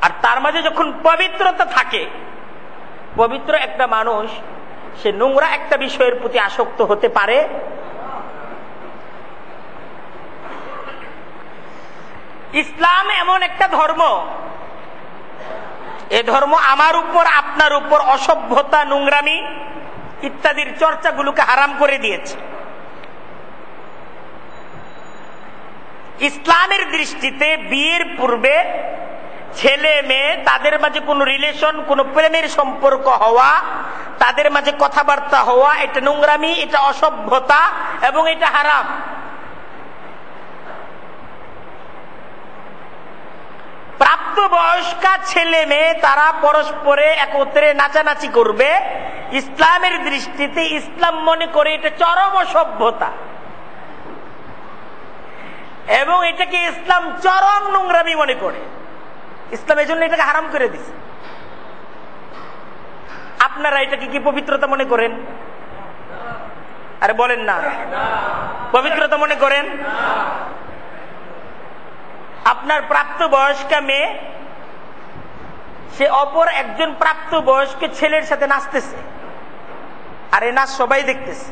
আর তার মাঝে যখন পবিত্রতা থাকে, পবিত্র একটা মানুষ সে নোংরা একটা বিষয়ের প্রতি আসক্ত হতে পারে। ইসলাম এমন একটা ধর্ম, এ ধর্ম আমার উপর আপনার উপর অসভ্যতা, নোংরামি ইত্যাদির চর্চাগুলোকে হারাম করে দিয়েছে। ইসলামের দৃষ্টিতে বিয়ের পূর্বে ছেলে মেয়ে তাদের মাঝে কোনো রিলেশন, কোনো প্রেমের সম্পর্ক হওয়া, তাদের মাঝে কথাবার্তা হওয়া, এটা নোংরামি, এটা অসভ্যতা এবং এটা হারাম। প্রাপ্তবয়স্কা ছেলে মেয়ে তারা পরস্পরে একত্রে নাচানাচি করবে, ইসলামের দৃষ্টিতে ইসলাম মনে করে এটা চরম অসভ্যতা এবং এটাকে ইসলাম চরম নোংরামি মনে করে। ইসলাম এই জন্য এটাকে হারাম করে দিছে। আপনারা এটাকে কি পবিত্রতা মনে করেন? আরে বলেন না, পবিত্রতা মনে করেন? আপনার প্রাপ্তবয়স্কা মেয়ে সে অপর একজন প্রাপ্তবয়স্ক ছেলের সাথে নাচতেছে, আর এই নাচ সবাই দেখতেছে,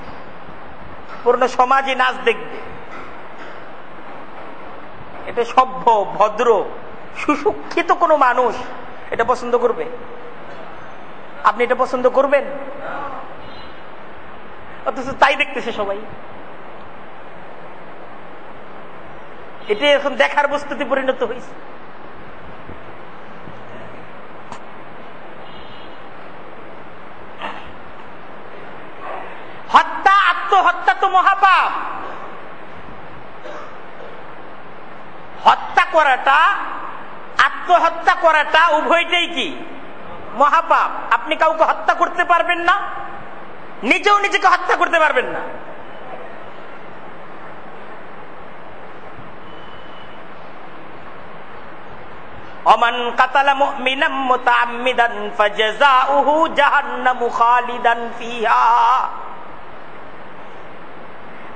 পূর্ণ সমাজে নাচ দেখবে। এটা সভ্য, ভদ্র, সুশিক্ষিত কোনো মানুষ এটা পছন্দ করবে? আপনি এটা পছন্দ করবেন? অথচ তাই দেখতেছে সবাই। এটা এখন দেখার বস্তুতে পরিণত হয়েছে। হত্যা, আত্মহত্যা তো মহাপাপ। হত্যা করাটা, আত্মহত্যা করাটা উভয়টাই কি মহাপাপ। আপনি কাউকে হত্যা করতে পারবেন না, নিজেও নিজেকে হত্যা করতে পারবেন না। ওমান কাতালা মুমিনাম মুতাআম্মিদান ফাজাযাউহু জাহান্নামু খালিদান ফিহা।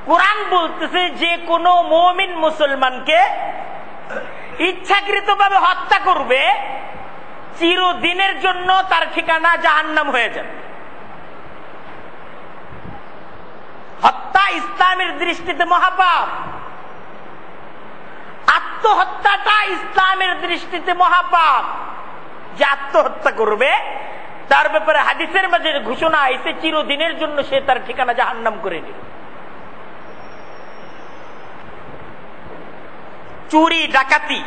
কুরআন বলতেছে যে কোন মুমিন মুসলমানকে ইচ্ছাকৃতভাবে হত্যা করবে, চিরদিনের জন্য তার ঠিকানা জাহান্নাম হয়ে যাবে। হত্যা ইসলামের দৃষ্টিতে মহাপাপ, আত্মহত্যাটা ইসলামের দৃষ্টিতে মহাপাপ। যে আত্মহত্যা করবে তার ব্যাপারে হাদিসের মাঝে ঘোষণা আইছে চিরদিনের জন্য সে তার ঠিকানা জাহান্নাম করে নিল। চুরি, ডাকাতি,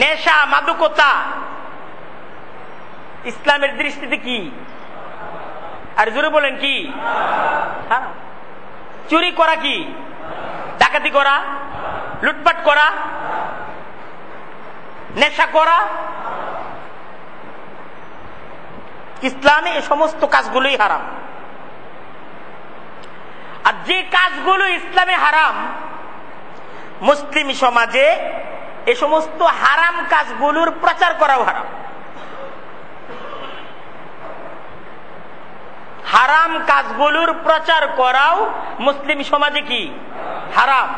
নেশা, মাদকতা ইসলামের দৃষ্টিতে কি? আর জোরে বলেন কি? হারাম। চুরি করা কি? ডাকাতি করা, লুটপাট করা, নেশা করা, ইসলামে এই সমস্ত কাজগুলোই হারাম। আর যে কাজগুলো ইসলামে হারাম, মুসলিম সমাজে এই সমস্ত হারাম কাজগুলোর প্রচার করাও হারাম। হারাম কাজগুলোর প্রচার করাও মুসলিম সমাজে কি হারাম।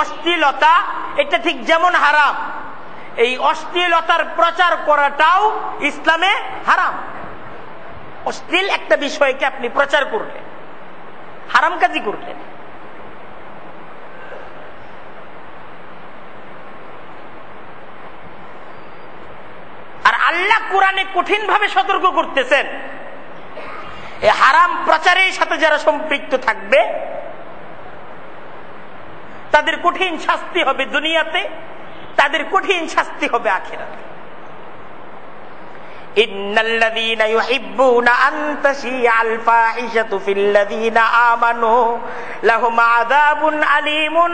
অশ্লীলতা এটা ঠিক যেমন হারাম, এই অশ্লীলতার প্রচার করাটাও ইসলামে হারাম। অশ্লীল একটা বিষয়কে আপনি প্রচার করলেন, হারাম কাজই করলেন। আর আল্লাহ কোরআনে কঠিন ভাবে সতর্ক করতেছেন এই হারাম প্রচারের সাথে যারা সম্পৃক্ত থাকবে তাদের কঠিন শাস্তি হবে দুনিয়াতে, তাদের কঠিন শাস্তি হবে আখিরাতে। ইন্নাল্লাযীনা ইউহিব্বুনা আন তাশিআল ফাহিশাতু ফিল্লাযীনা আমানু লাহুম আযাবুন আলীমুন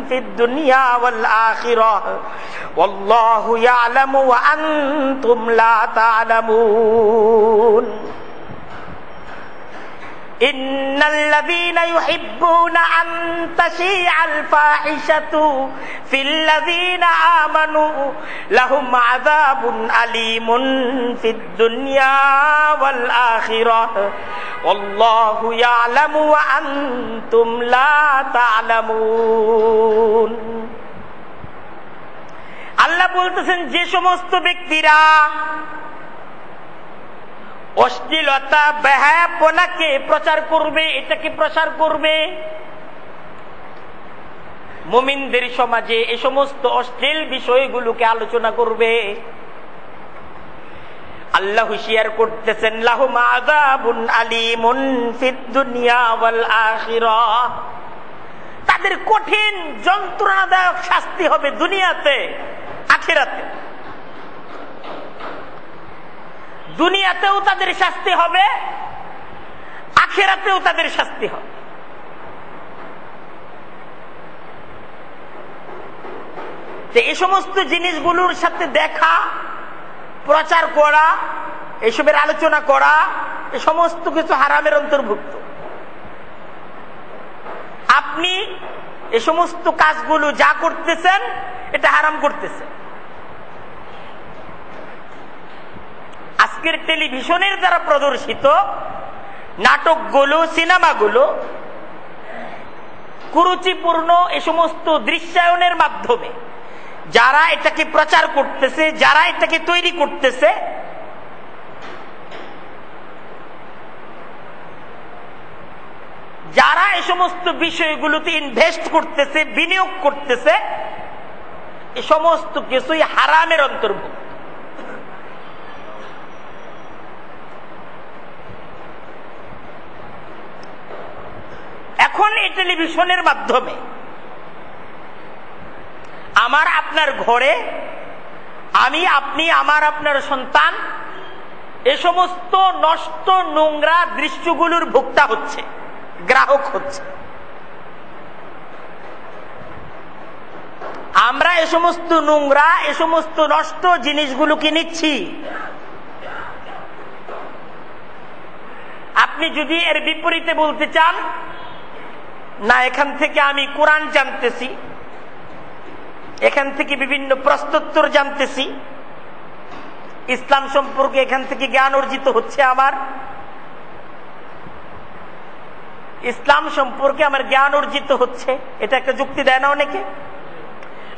ফিদ দুনিয়া ওয়াল আখিরাহ ওয়াল্লাহু ইয়ালামু ওয়া আনতুম লা তা'লামুন। ইন্নাল্লাযীনা ইউহিব্বুনা আন তাশিআল ফাহিশাতু ফিল্লাযীনা আমানু লাহুম আযাবুন আলীমুন ফিদ দুনিয়া ওয়াল আখিরাহ ওয়াল্লাহু ইয়ালামু ওয়া আনতুম লা তা'লামুন। আল্লাহ বলতেছেন, যে সমস্ত ব্যক্তিরা অশ্লীলতা বেহায়াপনাকে প্রচার করবে, এটাকে প্রচার করবে, মুমিনদের সমাজে এই সমস্ত অশ্লীল বিষয়গুলোকে আলোচনা করবে, আল্লাহ হুঁশিয়ার করতেছেন লাহুম আযাবুন আলীমুন ফিদ দুনিয়া ওয়াল আখিরাহ, তাদের কঠিন যন্ত্রণাদায়ক শাস্তি হবে দুনিয়াতে আখিরাতে। দুনিয়াতেও তাদের শাস্তি হবে, আখিরাতেও তাদের শাস্তি হবে। এই সমস্ত জিনিসগুলোর সাথে দেখা, প্রচার করা, এসবের আলোচনা করা, এ সমস্ত কিছু হারামের অন্তর্ভুক্ত। আপনি এ সমস্ত কাজগুলো যা করতেছেন এটা হারাম করতেছেন। আজকের টেলিভিশনের দ্বারা প্রদর্শিত নাটকগুলো, সিনেমাগুলো কুরুচিপূর্ণ এ সমস্ত দৃশ্যায়নের মাধ্যমে যারা এটাকে প্রচার করতেছে, যারা এটাকে তৈরি করতেছে, যারা এ সমস্ত বিষয়গুলোতে ইনভেস্ট করতেছে, বিনিয়োগ করতেছে, এ সমস্ত কিছুই হারামের অন্তর্ভুক্ত। এখন এই টেলিভিশনের মাধ্যমে আমার আপনার ঘরে আমি, আপনি, আমার আপনার সন্তান এ সমস্ত নষ্ট নোংরা দৃশ্যগুলোর ভোক্তা হচ্ছে, গ্রাহক হচ্ছে। আমরা এ সমস্ত নোংরা, এ সমস্ত নষ্ট জিনিসগুলোকে নিচ্ছি। আপনি যদি এর বিপরীতে বলতে চান, না এখান থেকে আমি কোরআন জানতেছি, এখান থেকে বিভিন্ন প্রশ্নোত্তর জানতেছি, ইসলাম সম্পর্কে এখান থেকে জ্ঞান অর্জিত হচ্ছে, আমার ইসলাম সম্পর্কে আমার জ্ঞান অর্জিত হচ্ছে, এটা একটা যুক্তি দেয় না অনেকে?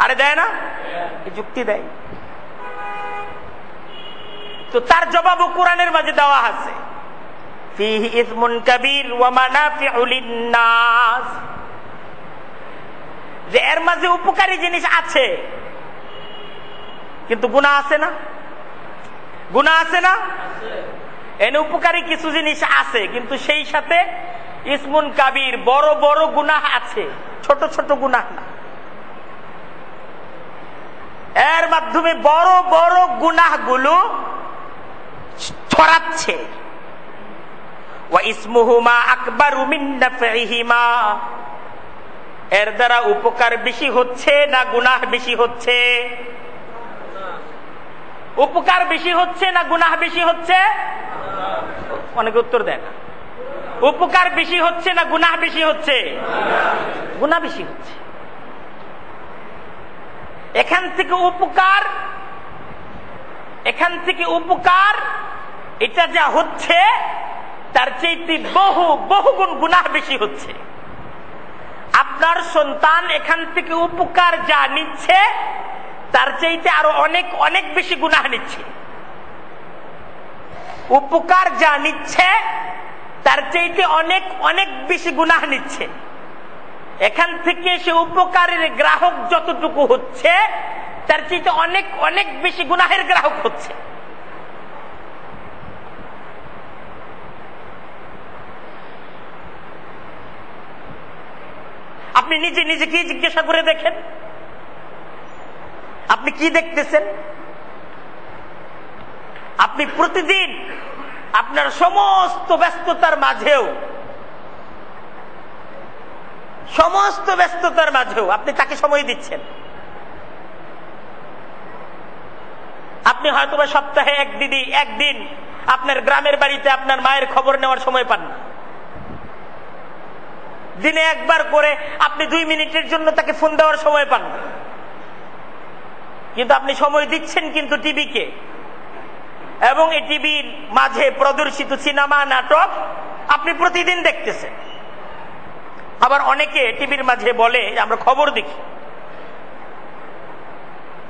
আরে দেয় না? যুক্তি দেয়। তো তার জবাবও কোরআনের মাঝে দেওয়া আছে, ফীহি ইসমুন কাবীর ওয়া মানাফিউ লিন-নাস, যে এর মাঝে উপকারী জিনিস আছে কিন্তু গুনাহ আছে না? গুনাহ আছে না? এনে উপকারী কিছু জিনিস আছে কিন্তু সেই সাথে ইসমুন কাবীর, বড় বড় গুনাহ আছে, ছোট ছোট গুনাহ না। এর মাধ্যমে বড় বড় গুনাহগুলো ছড়াচ্ছে। ওয়া ইসমুহুমা আকবারু মিন নাফইহিমা, এর দ্বারা উপকার বেশি হচ্ছে না গুনাহ বেশি হচ্ছে? উপকার বেশি হচ্ছে না গুনাহ বেশি হচ্ছে? অনেকে উত্তর দেয় না। উপকার বেশি হচ্ছে না গুনাহ বেশি হচ্ছে? গুনাহ বেশি হচ্ছে। এখান থেকে উপকার এটা যা হচ্ছে তার চাইতে বহু বহুগুণ গুনাহ বেশি হচ্ছে। আপনার সন্তান এখান থেকে উপকার যা নিচ্ছে তার চাইতে আরো অনেক অনেক বেশি গুনাহ নিচ্ছে। উপকার যা নিচ্ছে তার চাইতে অনেক অনেক বেশি গুনাহ নিচ্ছে। এখান থেকে সে উপকারের গ্রাহক যতটুকু হচ্ছে তার চাইতে অনেক অনেক বেশি গুনাহের গ্রাহক হচ্ছে। নিজেকে জিজ্ঞাসা করে দেখেন, আপনি কি দেখতেছেন? আপনি প্রতিদিন আপনার সমস্ত ব্যস্ততার মাঝেও আপনি তাকে সময় দিচ্ছেন। আপনি হয়তোবা সপ্তাহে একদিন আপনার গ্রামের বাড়িতে আপনার মায়ের খবর নেওয়ার সময় পান না। দিনে একবার করে আপনি 2 মিনিটের জন্য তাকে ফোন দেওয়ার সময় পান না, কিন্তু আপনি সময় দিচ্ছেন কিন্তু টিভিকে, এবং এই টিভির মাঝে প্রদর্শিত সিনেমা নাটক আপনি প্রতিদিন দেখতেছেন। আবার অনেকে টিভির মাঝে বলে আমরা খবর দেখি,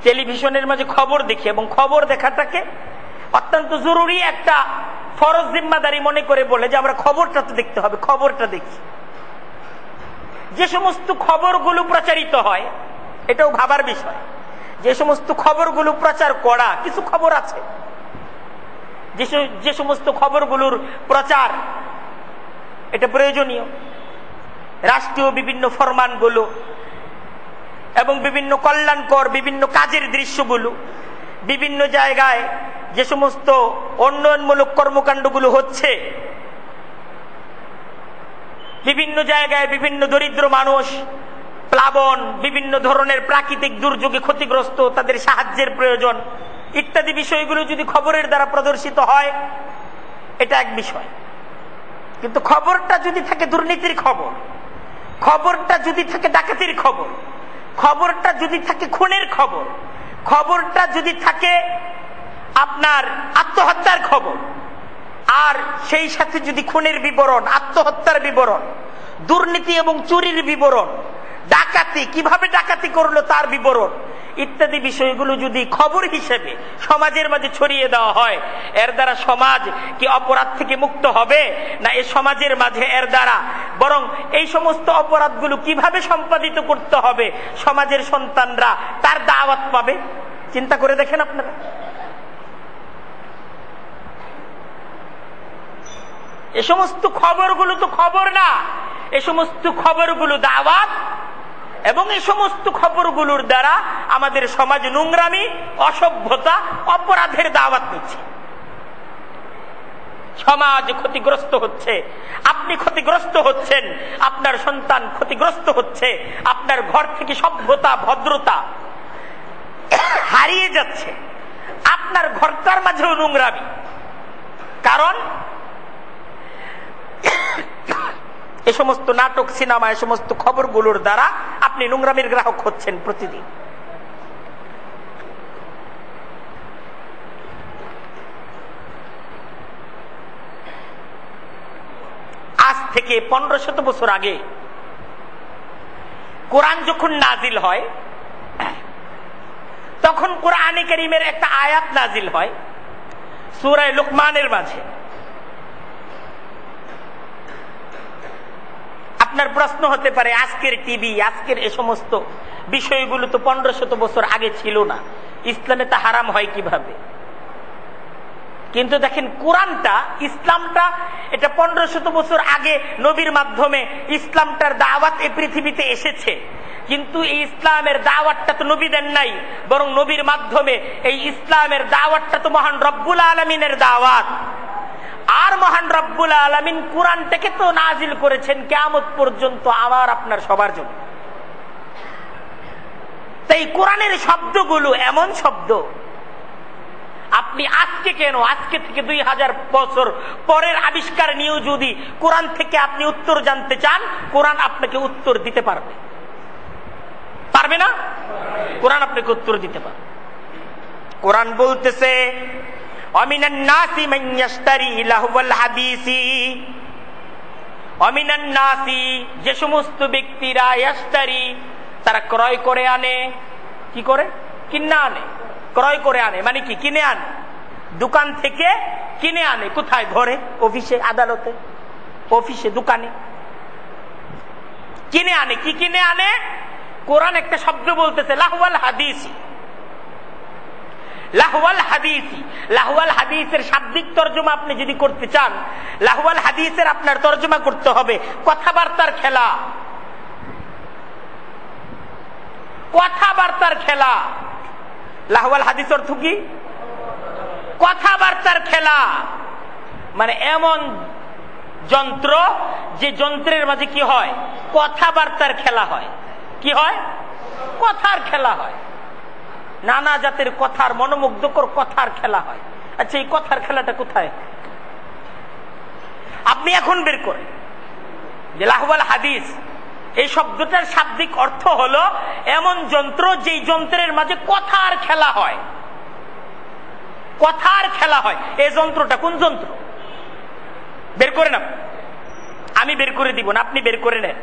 টেলিভিশনের মাঝে খবর দেখি, এবং খবর দেখাটাকে অত্যন্ত জরুরি একটা ফরজ জিম্মাদারি মনে করে বলে যে আমরা খবরটা তো দেখতে হবে, খবরটা দেখি। যে সমস্ত খবরগুলো প্রচারিত হয়, এটাও ভাবার বিষয়, যে সমস্ত খবরগুলো প্রচার করা, কিছু খবর আছে যে সমস্ত খবরগুলোর প্রচার এটা প্রয়োজনীয়। রাষ্ট্রীয় বিভিন্ন ফরমানগুলো এবং বিভিন্ন কল্যাণকর বিভিন্ন কাজের দৃশ্যগুলো, বিভিন্ন জায়গায় যে সমস্ত উন্নয়নমূলক কর্মকাণ্ডগুলো হচ্ছে, বিভিন্ন জায়গায় বিভিন্ন দরিদ্র মানুষ প্লাবন, বিভিন্ন ধরনের প্রাকৃতিক দুর্যোগে ক্ষতিগ্রস্ত, তাদের সাহায্যের প্রয়োজন ইত্যাদি বিষয়গুলো যদি খবরের দ্বারা প্রদর্শিত হয়, এটা এক বিষয়। কিন্তু খবরটা যদি থাকে দুর্নীতির খবর, খবরটা যদি থাকে ডাকাতির খবর, খবরটা যদি থাকে খুনের খবর, খবরটা যদি থাকে আপনার আত্মহত্যার খবর, আর সেই সাথে যদি খুনের বিবরণ, আত্মহত্যার বিবরণ, দুর্নীতি এবং চুরির বিবরণ, ডাকাতি কিভাবে ডাকাতি করলো তার বিবরণ ইত্যাদি বিষয়গুলো যদি খবর হিসেবে সমাজের মাঝে ছড়িয়ে দেওয়া হয়, এর দ্বারা সমাজ কি অপরাধ থেকে মুক্ত হবে? না এই সমাজের মাঝে এর দ্বারা বরং এই সমস্ত অপরাধগুলো কিভাবে সম্পাদিত করতে হবে সমাজের সন্তানরা তার দাওয়াত পাবে? চিন্তা করে দেখেন আপনারা। এ সমস্ত খবরগুলো তো খবর না, এ সমস্ত খবরগুলো দাওয়াত, এবং এই সমস্ত খবরগুলোর দ্বারা আমাদের সমাজ নোংরামি, অসভ্যতা, অপরাধের দাওয়াত নিচ্ছে। সমাজ ক্ষতিগ্রস্ত হচ্ছে, আপনি ক্ষতিগ্রস্ত হচ্ছেন, আপনার সন্তান ক্ষতিগ্রস্ত হচ্ছে, আপনার ঘর থেকে সভ্যতা ভদ্রতা হারিয়ে যাচ্ছে, আপনার ঘরটার মাঝেও নোংরামি। কারণ এ সমস্ত নাটক, সিনেমা, এ সমস্ত খবরগুলোর দ্বারা আপনি নোংরামির গ্রাহক হচ্ছেন প্রতিদিন। আজ থেকে 1500 বছর আগে কোরআন যখন নাজিল হয়, তখন কোরআনে কারীমের একটা আয়াত নাজিল হয় সূরা লুকমানের মাঝে। আপনার প্রশ্ন হতে পারে, আজকের টিভি, আজকের এ সমস্ত বিষয়গুলো তো 1500 বছর আগে ছিল না, ইসলামে তা হারাম হয় কিভাবে? কিন্তু দেখেন, কোরআনটা, ইসলামটা, এটা 1500 বছর আগে নবীর মাধ্যমে ইসলামটার দাওয়াত এই পৃথিবীতে এসেছে। কিন্তু এই ইসলামের দাওয়াতটা তো নবী দেন নাই, বরং নবীর মাধ্যমে এই ইসলামের দাওয়াতটা তো মহান রব্বুল আলামিনের দাওয়াত। আর মহান রব্বুল আলামিন কোরআনটাকে তো নাজিল করেছেন কিয়ামত পর্যন্ত আমার আপনার সবার জন্য। তাই কোরআনের শব্দগুলো এমন শব্দ, আপনি আজকে কেন, আজকে থেকে 2000 বছর পরের আবিষ্কার নিয়েও যদি কোরআন থেকে আপনি উত্তর জানতে চান, কোরআন আপনাকে উত্তর দিতে পারবে। পারবে না? কোরআন আপনাকে উত্তর দিতে পারবে। কোরআন বলতেছে, অমিনান নাসি মান ইয়াশতারি লাহওয়াল হাদিসি, অমিনান নাসি, যে সমস্ত ব্যক্তিরা, ইয়াশতারি, তারা ক্রয় করে আনে। কি করে? কিনে আনে। ক্রয় করে আনে মানে কি? কিনে আনে, দোকান থেকে কিনে আনে। কোথায়? ঘরে, অফিসে, আদালতে, অফিসে, দোকানে কিনে আনে। কি কিনে আনে? কোরআন একটা শব্দ বলতেছে, লাহওয়াল হাদিসি। লাহওয়াল হাদিসি, লাহওয়াল হাদিসের শাব্দিক তর্জমা আপনি যদি করতে চান, লাহওয়াল হাদিসের আপনার তর্জমা করতে হবে কথাবার্তার খেলা। কথাবার্তার খেলা। লাহওয়াল হাদিস অর্থ কি? কথাবার্তার খেলা। মানে এমন যন্ত্র যে যন্ত্রের মাঝে কি হয়? কথাবার্তার খেলা হয়। কি হয়? কথার খেলা হয়। নানা জাতের কথার, মনোমুগ্ধকর কথার খেলা হয়। আচ্ছা, এই কথার খেলাটা কোথায়? আপনি এখন বের করেন যে লাহওয়াল হাদিস এই শব্দটার শাব্দিক অর্থ হলো এমন যন্ত্র যেই যন্ত্রের মাঝে কথার খেলা হয়। কথার খেলা হয়। এই যন্ত্রটা কোন যন্ত্র? বের করে না, আমি বের করে দিব না, আপনি বের করে নেন।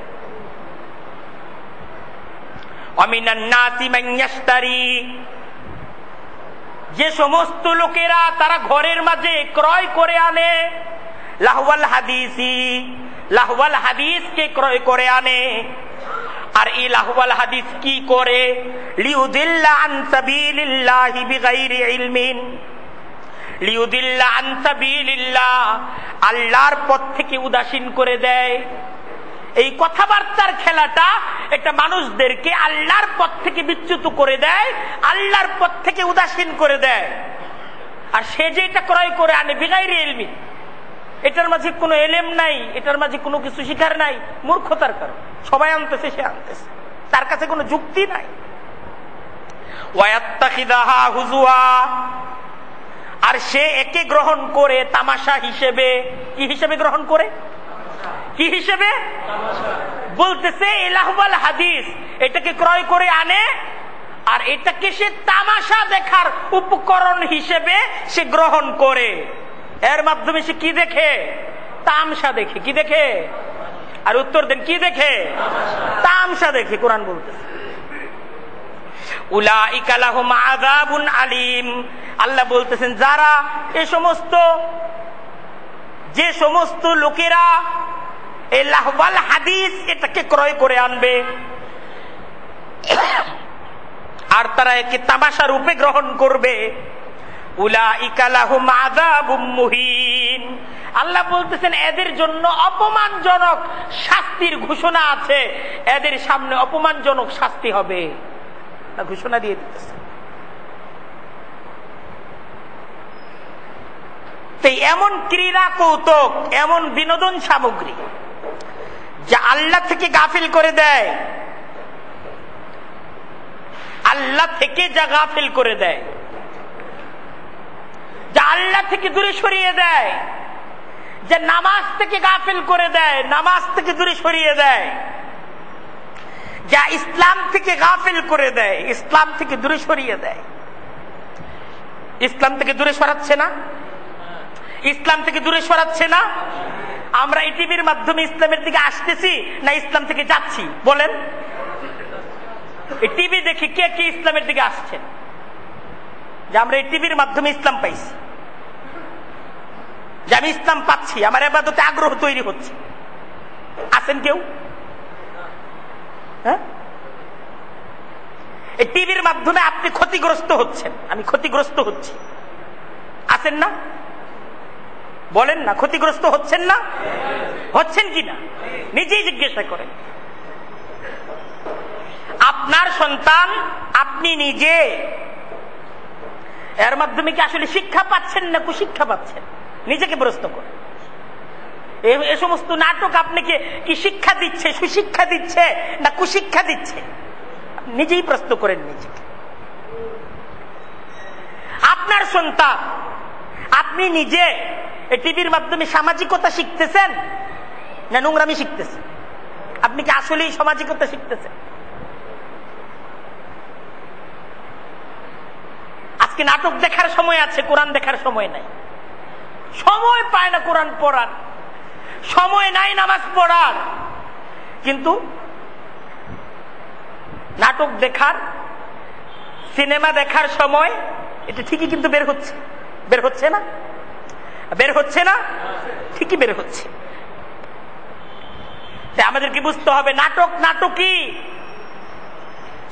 যে সমস্ত লোকেরা তারা ঘরের মাঝে ক্রয় করে আনে লাহওয়াল হাদিসি, লাহওয়াল হাদিসকে ক্রয় করে আনে। আর এই লাহওয়াল হাদিস কি করে? লিউদিল্লা আন সাবিলিল্লাহি বিগাইরি ইলমিন, লিউদিল্লা আন সাবিলিল্লাহ, আল্লাহর পথ থেকে উদাসীন করে দেয়। এই কথাবার্তার খেলাটা এটা মানুষদেরকে আল্লাহর পথ থেকে বিচ্যুত করে দেয়, আল্লাহর পথ থেকে উদাসীন করে দেয়। আর সে যে এটা ক্রয় করে আনে বিগাইরি ইলমিন, এটার মাঝে কোনো এলেম নাই, এটার মাঝে কোনো কিছু শিখার নাই, মূর্খতার কারণ। সবাই আনতেছে, সে আনতেছে, তার কাছে কোনো যুক্তি নাই। ওয়ায়াত্তাখিদাহা হুজুয়া, আর সে একে গ্রহণ করে তামাশা হিসেবে। কি হিসেবে গ্রহণ করে? কি হিসেবে? বলতেছে লাহওয়াল হাদিস এটাকে ক্রয় করে আনে আর এটাকে সে তামাশা দেখার উপকরণ হিসেবে সে গ্রহণ করে। এর মাধ্যমে সে কি দেখে? তামসা দেখে। কি দেখে? আর উত্তর দেন, কি দেখে? তামসা দেখে। কোরআন বলতেছে উলাইকা লাহুম আযাবুন আলীম। আল্লাহ বলতেছেন যারা যে সমস্ত লোকেরা এই লাহওয়াল হাদিস এটাকে ক্রয় করে আনবে আর তারা একে তামাশা রূপে গ্রহণ করবে, উলাইকা লাহুম আযাবুম মুহিন। আল্লাহ বলতেছেন এদের জন্য অপমানজনক শাস্তির ঘোষণা আছে, এদের সামনে অপমানজনক শাস্তি হবে, ঘোষণা দিয়ে দিতেছে। এমন ক্রীড়া কৌতুক, এমন বিনোদন সামগ্রী যা আল্লাহ থেকে গাফিল করে দেয়, আল্লাহ থেকে যা গাফিল করে দেয়, যা আল্লাহ থেকে দূরে সরিয়ে দেয়, যে নামাজ থেকে গাফিল করে দেয়, নামাজ থেকে দূরে সরিয়ে দেয়, যা ইসলাম থেকে গাফিল করে দেয়, ইসলাম থেকে দূরে সরিয়ে দেয়। ইসলাম থেকে দূরে সরাচ্ছে না? ইসলাম থেকে দূরে সরাচ্ছে না? আমরা এই টিভির মাধ্যমে ইসলামের দিকে আসতেছি না ইসলাম থেকে যাচ্ছি? বলেন, এই টিভি দেখি কে কে ইসলামের দিকে আসছেন? যে আমরা এই টিভির মাধ্যমে ইসলাম পাইছি, যে আমি ইসলাম পাচ্ছি, আমার ইবাদতে আগ্রহ তৈরি হচ্ছে, আছেন কেউ? হ্যাঁ, এই টিভির মাধ্যমে আপনি ক্ষতিগ্রস্ত হচ্ছেন, আমি ক্ষতিগ্রস্ত হচ্ছি, আছেন না? বলেন না, ক্ষতিগ্রস্ত হচ্ছেন না? হচ্ছেন কিনা নিজেই জিজ্ঞাসা করেন। আপনার সন্তান, আপনি নিজে এর মাধ্যমে কি আসলে শিক্ষা পাচ্ছেন না কুশিক্ষা পাচ্ছেন? নিজেকে প্রশ্ন করেন। এ সমস্ত নাটক আপনাকে কি শিক্ষা দিচ্ছে, সুশিক্ষা দিচ্ছে না কুশিক্ষা দিচ্ছে? নিজেই প্রশ্ন করেন নিজেকে। আপনার সন্তান, আপনি নিজে টিভির মাধ্যমে সামাজিকতা শিখতেছেন না নোংরামি শিখতেছেন? আপনি কি আসলেই সামাজিকতা শিখতেছেন? আজকে নাটক দেখার সময় আছে, কোরআন দেখার সময় নাই, সময় পায় না কোরআন পড়ার, সময় নাই নামাজ পড়ার, কিন্তু নাটক দেখার, সিনেমা দেখার সময় এটা ঠিকই কিন্তু বের হচ্ছে। বের হচ্ছে না? বের হচ্ছে না? ঠিকই বের হচ্ছে। আমাদেরকে বুঝতে হবে নাটক নাটকই,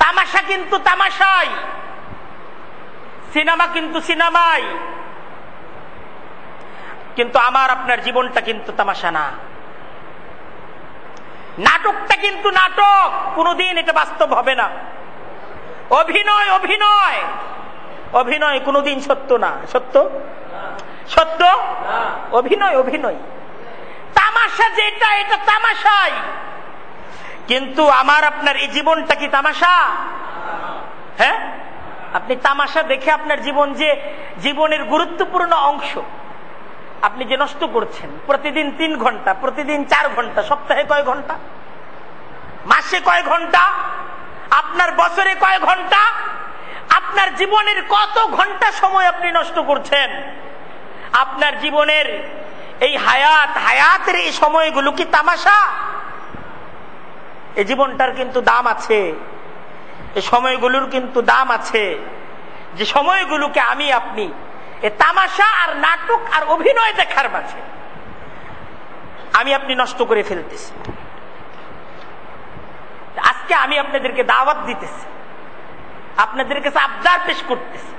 তামাশা কিন্তু তামাশাই, সিনেমা কিন্তু সিনেমাই, কিন্তু আমার আপনার জীবনটা কিন্তু তামাশা না। নাটকটা কিন্তু নাটক, কোনদিন এটা বাস্তব হবে না। অভিনয় অভিনয় অভিনয় কোনোদিন সত্য না। সত্য সত্য অভিনয় অভিনয়। তামাশা যেটা এটা তামাশাই, কিন্তু আমার আপনার এই জীবনটা কি তামাশা? হ্যাঁ, আপনি তামাশা দেখে আপনার জীবন, যে জীবনের গুরুত্বপূর্ণ অংশ আপনি যে নষ্ট করছেন, প্রতিদিন 3 ঘন্টা, প্রতিদিন 4 ঘন্টা, সপ্তাহে কয় ঘন্টা, মাসে কয় ঘন্টা, আপনার বছরে কয় ঘন্টা, আপনার জীবনের কত ঘন্টা সময় আপনি নষ্ট করছেন? আপনার জীবনের এই হায়াতের এই সময়গুলো কি তামাশা? এই জীবনটার কিন্তু দাম আছে, এই সময়গুলোর কিন্তু দাম আছে, যে সময়গুলোকে আমি আপনি এ তামাশা আর নাটক আর অভিনয় দেখার মাঝে আমি আপনি নষ্ট করে ফেলতেছি। আজকে আমি আপনাদেরকে দাওয়াত দিতেছি, আপনাদের কাছে আবদার পেশ করতেছি,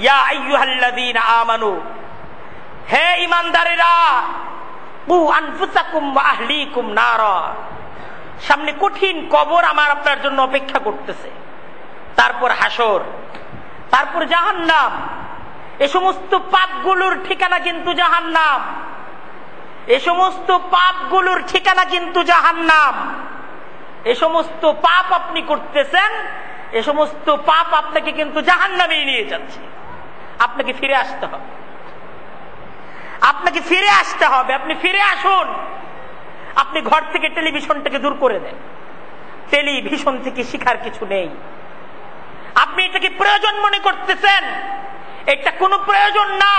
ইয়া আইয়ুহাল্লাযীনা আমানু, হে ঈমানদারেরা, কু আনফুসাকুম ওয়া আহলিকুম নারা। সামনে কঠিন কবর আমার আপনার জন্য অপেক্ষা করতেছে, তারপর হাসর, তারপর জাহান্নাম। এই সমস্ত পাপগুলোর ঠিকানা কিন্তু জাহান্নাম, এই সমস্ত পাপগুলোর ঠিকানা কিন্তু জাহান্নাম। এই সমস্ত পাপ আপনি করতেছেন, এই সমস্ত পাপ আপনাকে কিন্তু জাহান্নামে নিয়ে যাচ্ছে। আপনাকে ফিরে আসতে হবে, আপনাকে ফিরে আসতে হবে। আপনি ফিরে আসুন, আপনি ঘর থেকে টেলিভিশনটাকে দূর করে দেন। টেলিভিশন থেকে শিখার কিছু নেই। আপনি এটাকে প্রয়োজন মনে করতেছেন, এটা কোনো প্রয়োজন না।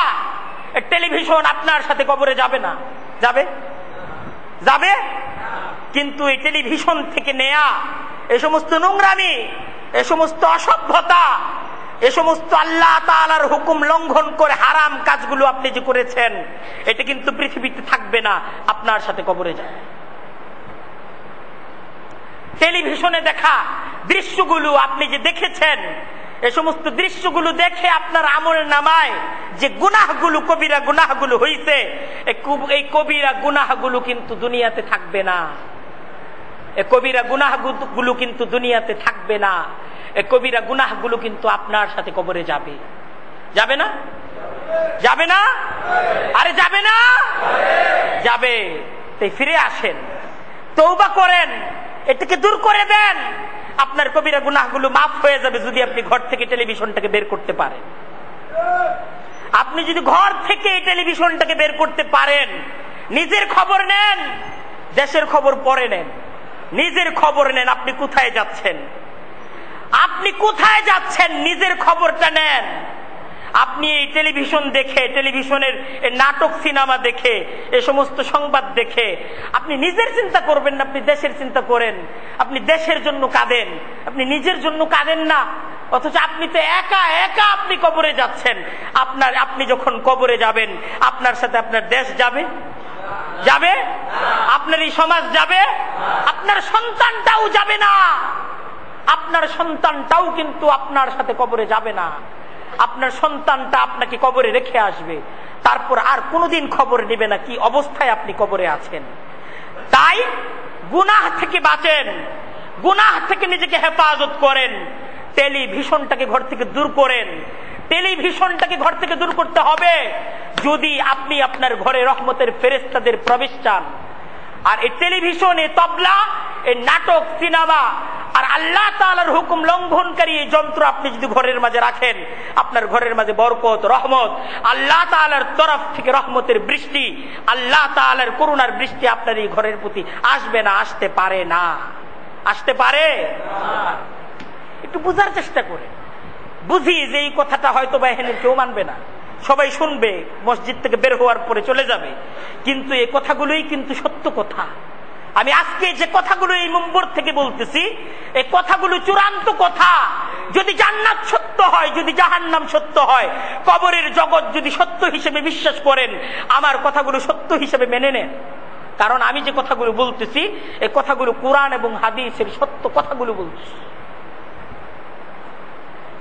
টেলিভিশন আপনার সাথে কবরে যাবে না। যাবে? যাবে। কিন্তু এই টেলিভিশন থেকে নেয়া এই সমস্ত নোংরামি, এই সমস্ত অসভ্যতা, এই সমস্ত আল্লাহ তাআলার হুকুম লঙ্ঘন করে হারাম কাজগুলো আপনি যে করেছেন, এটা কিন্তু পৃথিবীতে থাকবে না, আপনার সাথে কবরে যাবে। টেলিভিশনে দেখা দৃশ্যগুলো আপনি যে দেখেছেন, এই সমস্ত দৃশ্যগুলো দেখে আপনার আমল নামায় যে গুনাহগুলো, কবিরা গুনাহগুলো হইছে, এই কবিরা গুনাহগুলো কিন্তু দুনিয়াতে থাকবে না। এই কবিরা গুনাহগুলো কিন্তু দুনিয়াতে থাকবে না। এই কবিরা গুনাহগুলো কিন্তু আপনার সাথে কবরে যাবে। যাবে না? যাবে না? আরে যাবে না? যাবে। তাই ফিরে আসেন, তওবা করেন, এটাকে দূর করে দেন। আপনার কবিরা গুনাহগুলো মাফ হয়ে যাবে যদি আপনি ঘর থেকে টেলিভিশনটাকে বের করতে পারেন। আপনি যদি ঘর থেকে এই টেলিভিশনটাকে বের করতে পারেন, নিজের খবর নেন, দেশের খবর পরে নেন, নিজের খবর নেন। আপনি কোথায় যাচ্ছেন, আপনি কোথায় যাচ্ছেন, নিজের খবরটা নেন। আপনি এই টেলিভিশন দেখে, টেলিভিশনের নাটক সিনেমা দেখে, এই সমস্ত সংবাদ দেখে আপনি নিজের চিন্তা করবেন না, আপনি দেশের চিন্তা করেন। আপনি দেশের জন্য কাঁদেন, আপনি নিজের জন্য কাঁদেন না। অথচ আপনি তো একা একা আপনি কবরে যাচ্ছেন। আপনি যখন কবরে যাবেন, আপনার সাথে আপনার দেশ যাবে? যাবে? আপনার এই সমাজ যাবে? আপনার সন্তানটাও যাবে না। আপনার সন্তানটাও কিন্তু আপনার সাথে কবরে যাবে না। আপনার সন্তানটা আপনাকে কবরে রেখে আসবে, তারপর আর কোনোদিন খবর নেবে না কি অবস্থায় আপনি কবরে আছেন। তাই গুনাহ থেকে বাঁচেন, গুনাহ থেকে নিজেকে হেফাজত করেন। টেলিভিশনটাকে ঘর থেকে দূর করেন। টেলিভিশনটাকে ঘর থেকে দূর করতে হবে যদি আপনি আপনার ঘরে রহমতের ফেরেশতাদের প্রবেশ চান। আর এই টেলিভিশন, এই তবলা, এই নাটক, সিনেমা আর আল্লাহ তাআলার হুকুম লঙ্ঘনকারী এই যন্ত্র আপনি যদি ঘরের মাঝে রাখেন, আপনার ঘরের মাঝে বরকত, রহমত, আল্লাহ তাআলার তরফ থেকে রহমতের বৃষ্টি, আল্লাহ তাআলার করুণার বৃষ্টি আপনার এই ঘরের প্রতি আসবে না, আসতে পারে না। আসতে পারে? একটু বুঝার চেষ্টা করে বুঝি যে এই কথাটা হয়তো বা এখানে কেউ মানবে না, সবাই শুনবে, মসজিদ থেকে বের হওয়ার পরে চলে যাবে, কিন্তু এই কথাগুলোই কিন্তু সত্য কথা। আমি আজকে যে কথাগুলো এই মিম্বর থেকে বলতেছি, এই কথাগুলো চূড়ান্ত কথা। যদি জান্নাত সত্য হয়, যদি জাহান্নাম সত্য হয়, কবরের জগৎ যদি সত্য হিসেবে বিশ্বাস করেন, আমার কথাগুলো সত্য হিসেবে মেনে নেন। কারণ আমি যে কথাগুলো বলতেছি, এই কথাগুলো কোরআন এবং হাদিসের সত্য কথাগুলো বলতেছি।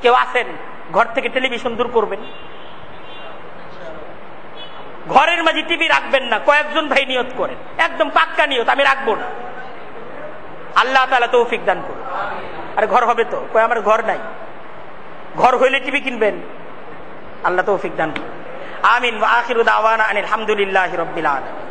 কেউ আছেন ঘর থেকে টেলিভিশন দূর করবেন? ঘরের মাঝে টিভি রাখবেন না। কয়েকজন ভাই নিয়ত করেন, একদম পাক্কা নিয়ত, আমি রাখবো না। আল্লাহ তাআলা তৌফিক দান করুন। আরে ঘর হবে তো, কই আমার ঘর নাই। ঘর হইলে টিভি কিনবেন। আল্লাহ তৌফিক দান। আমিন। ওয়া আখিরু দাওয়ানা আনিল হামদুলিল্লাহি রাব্বিল আলামিন।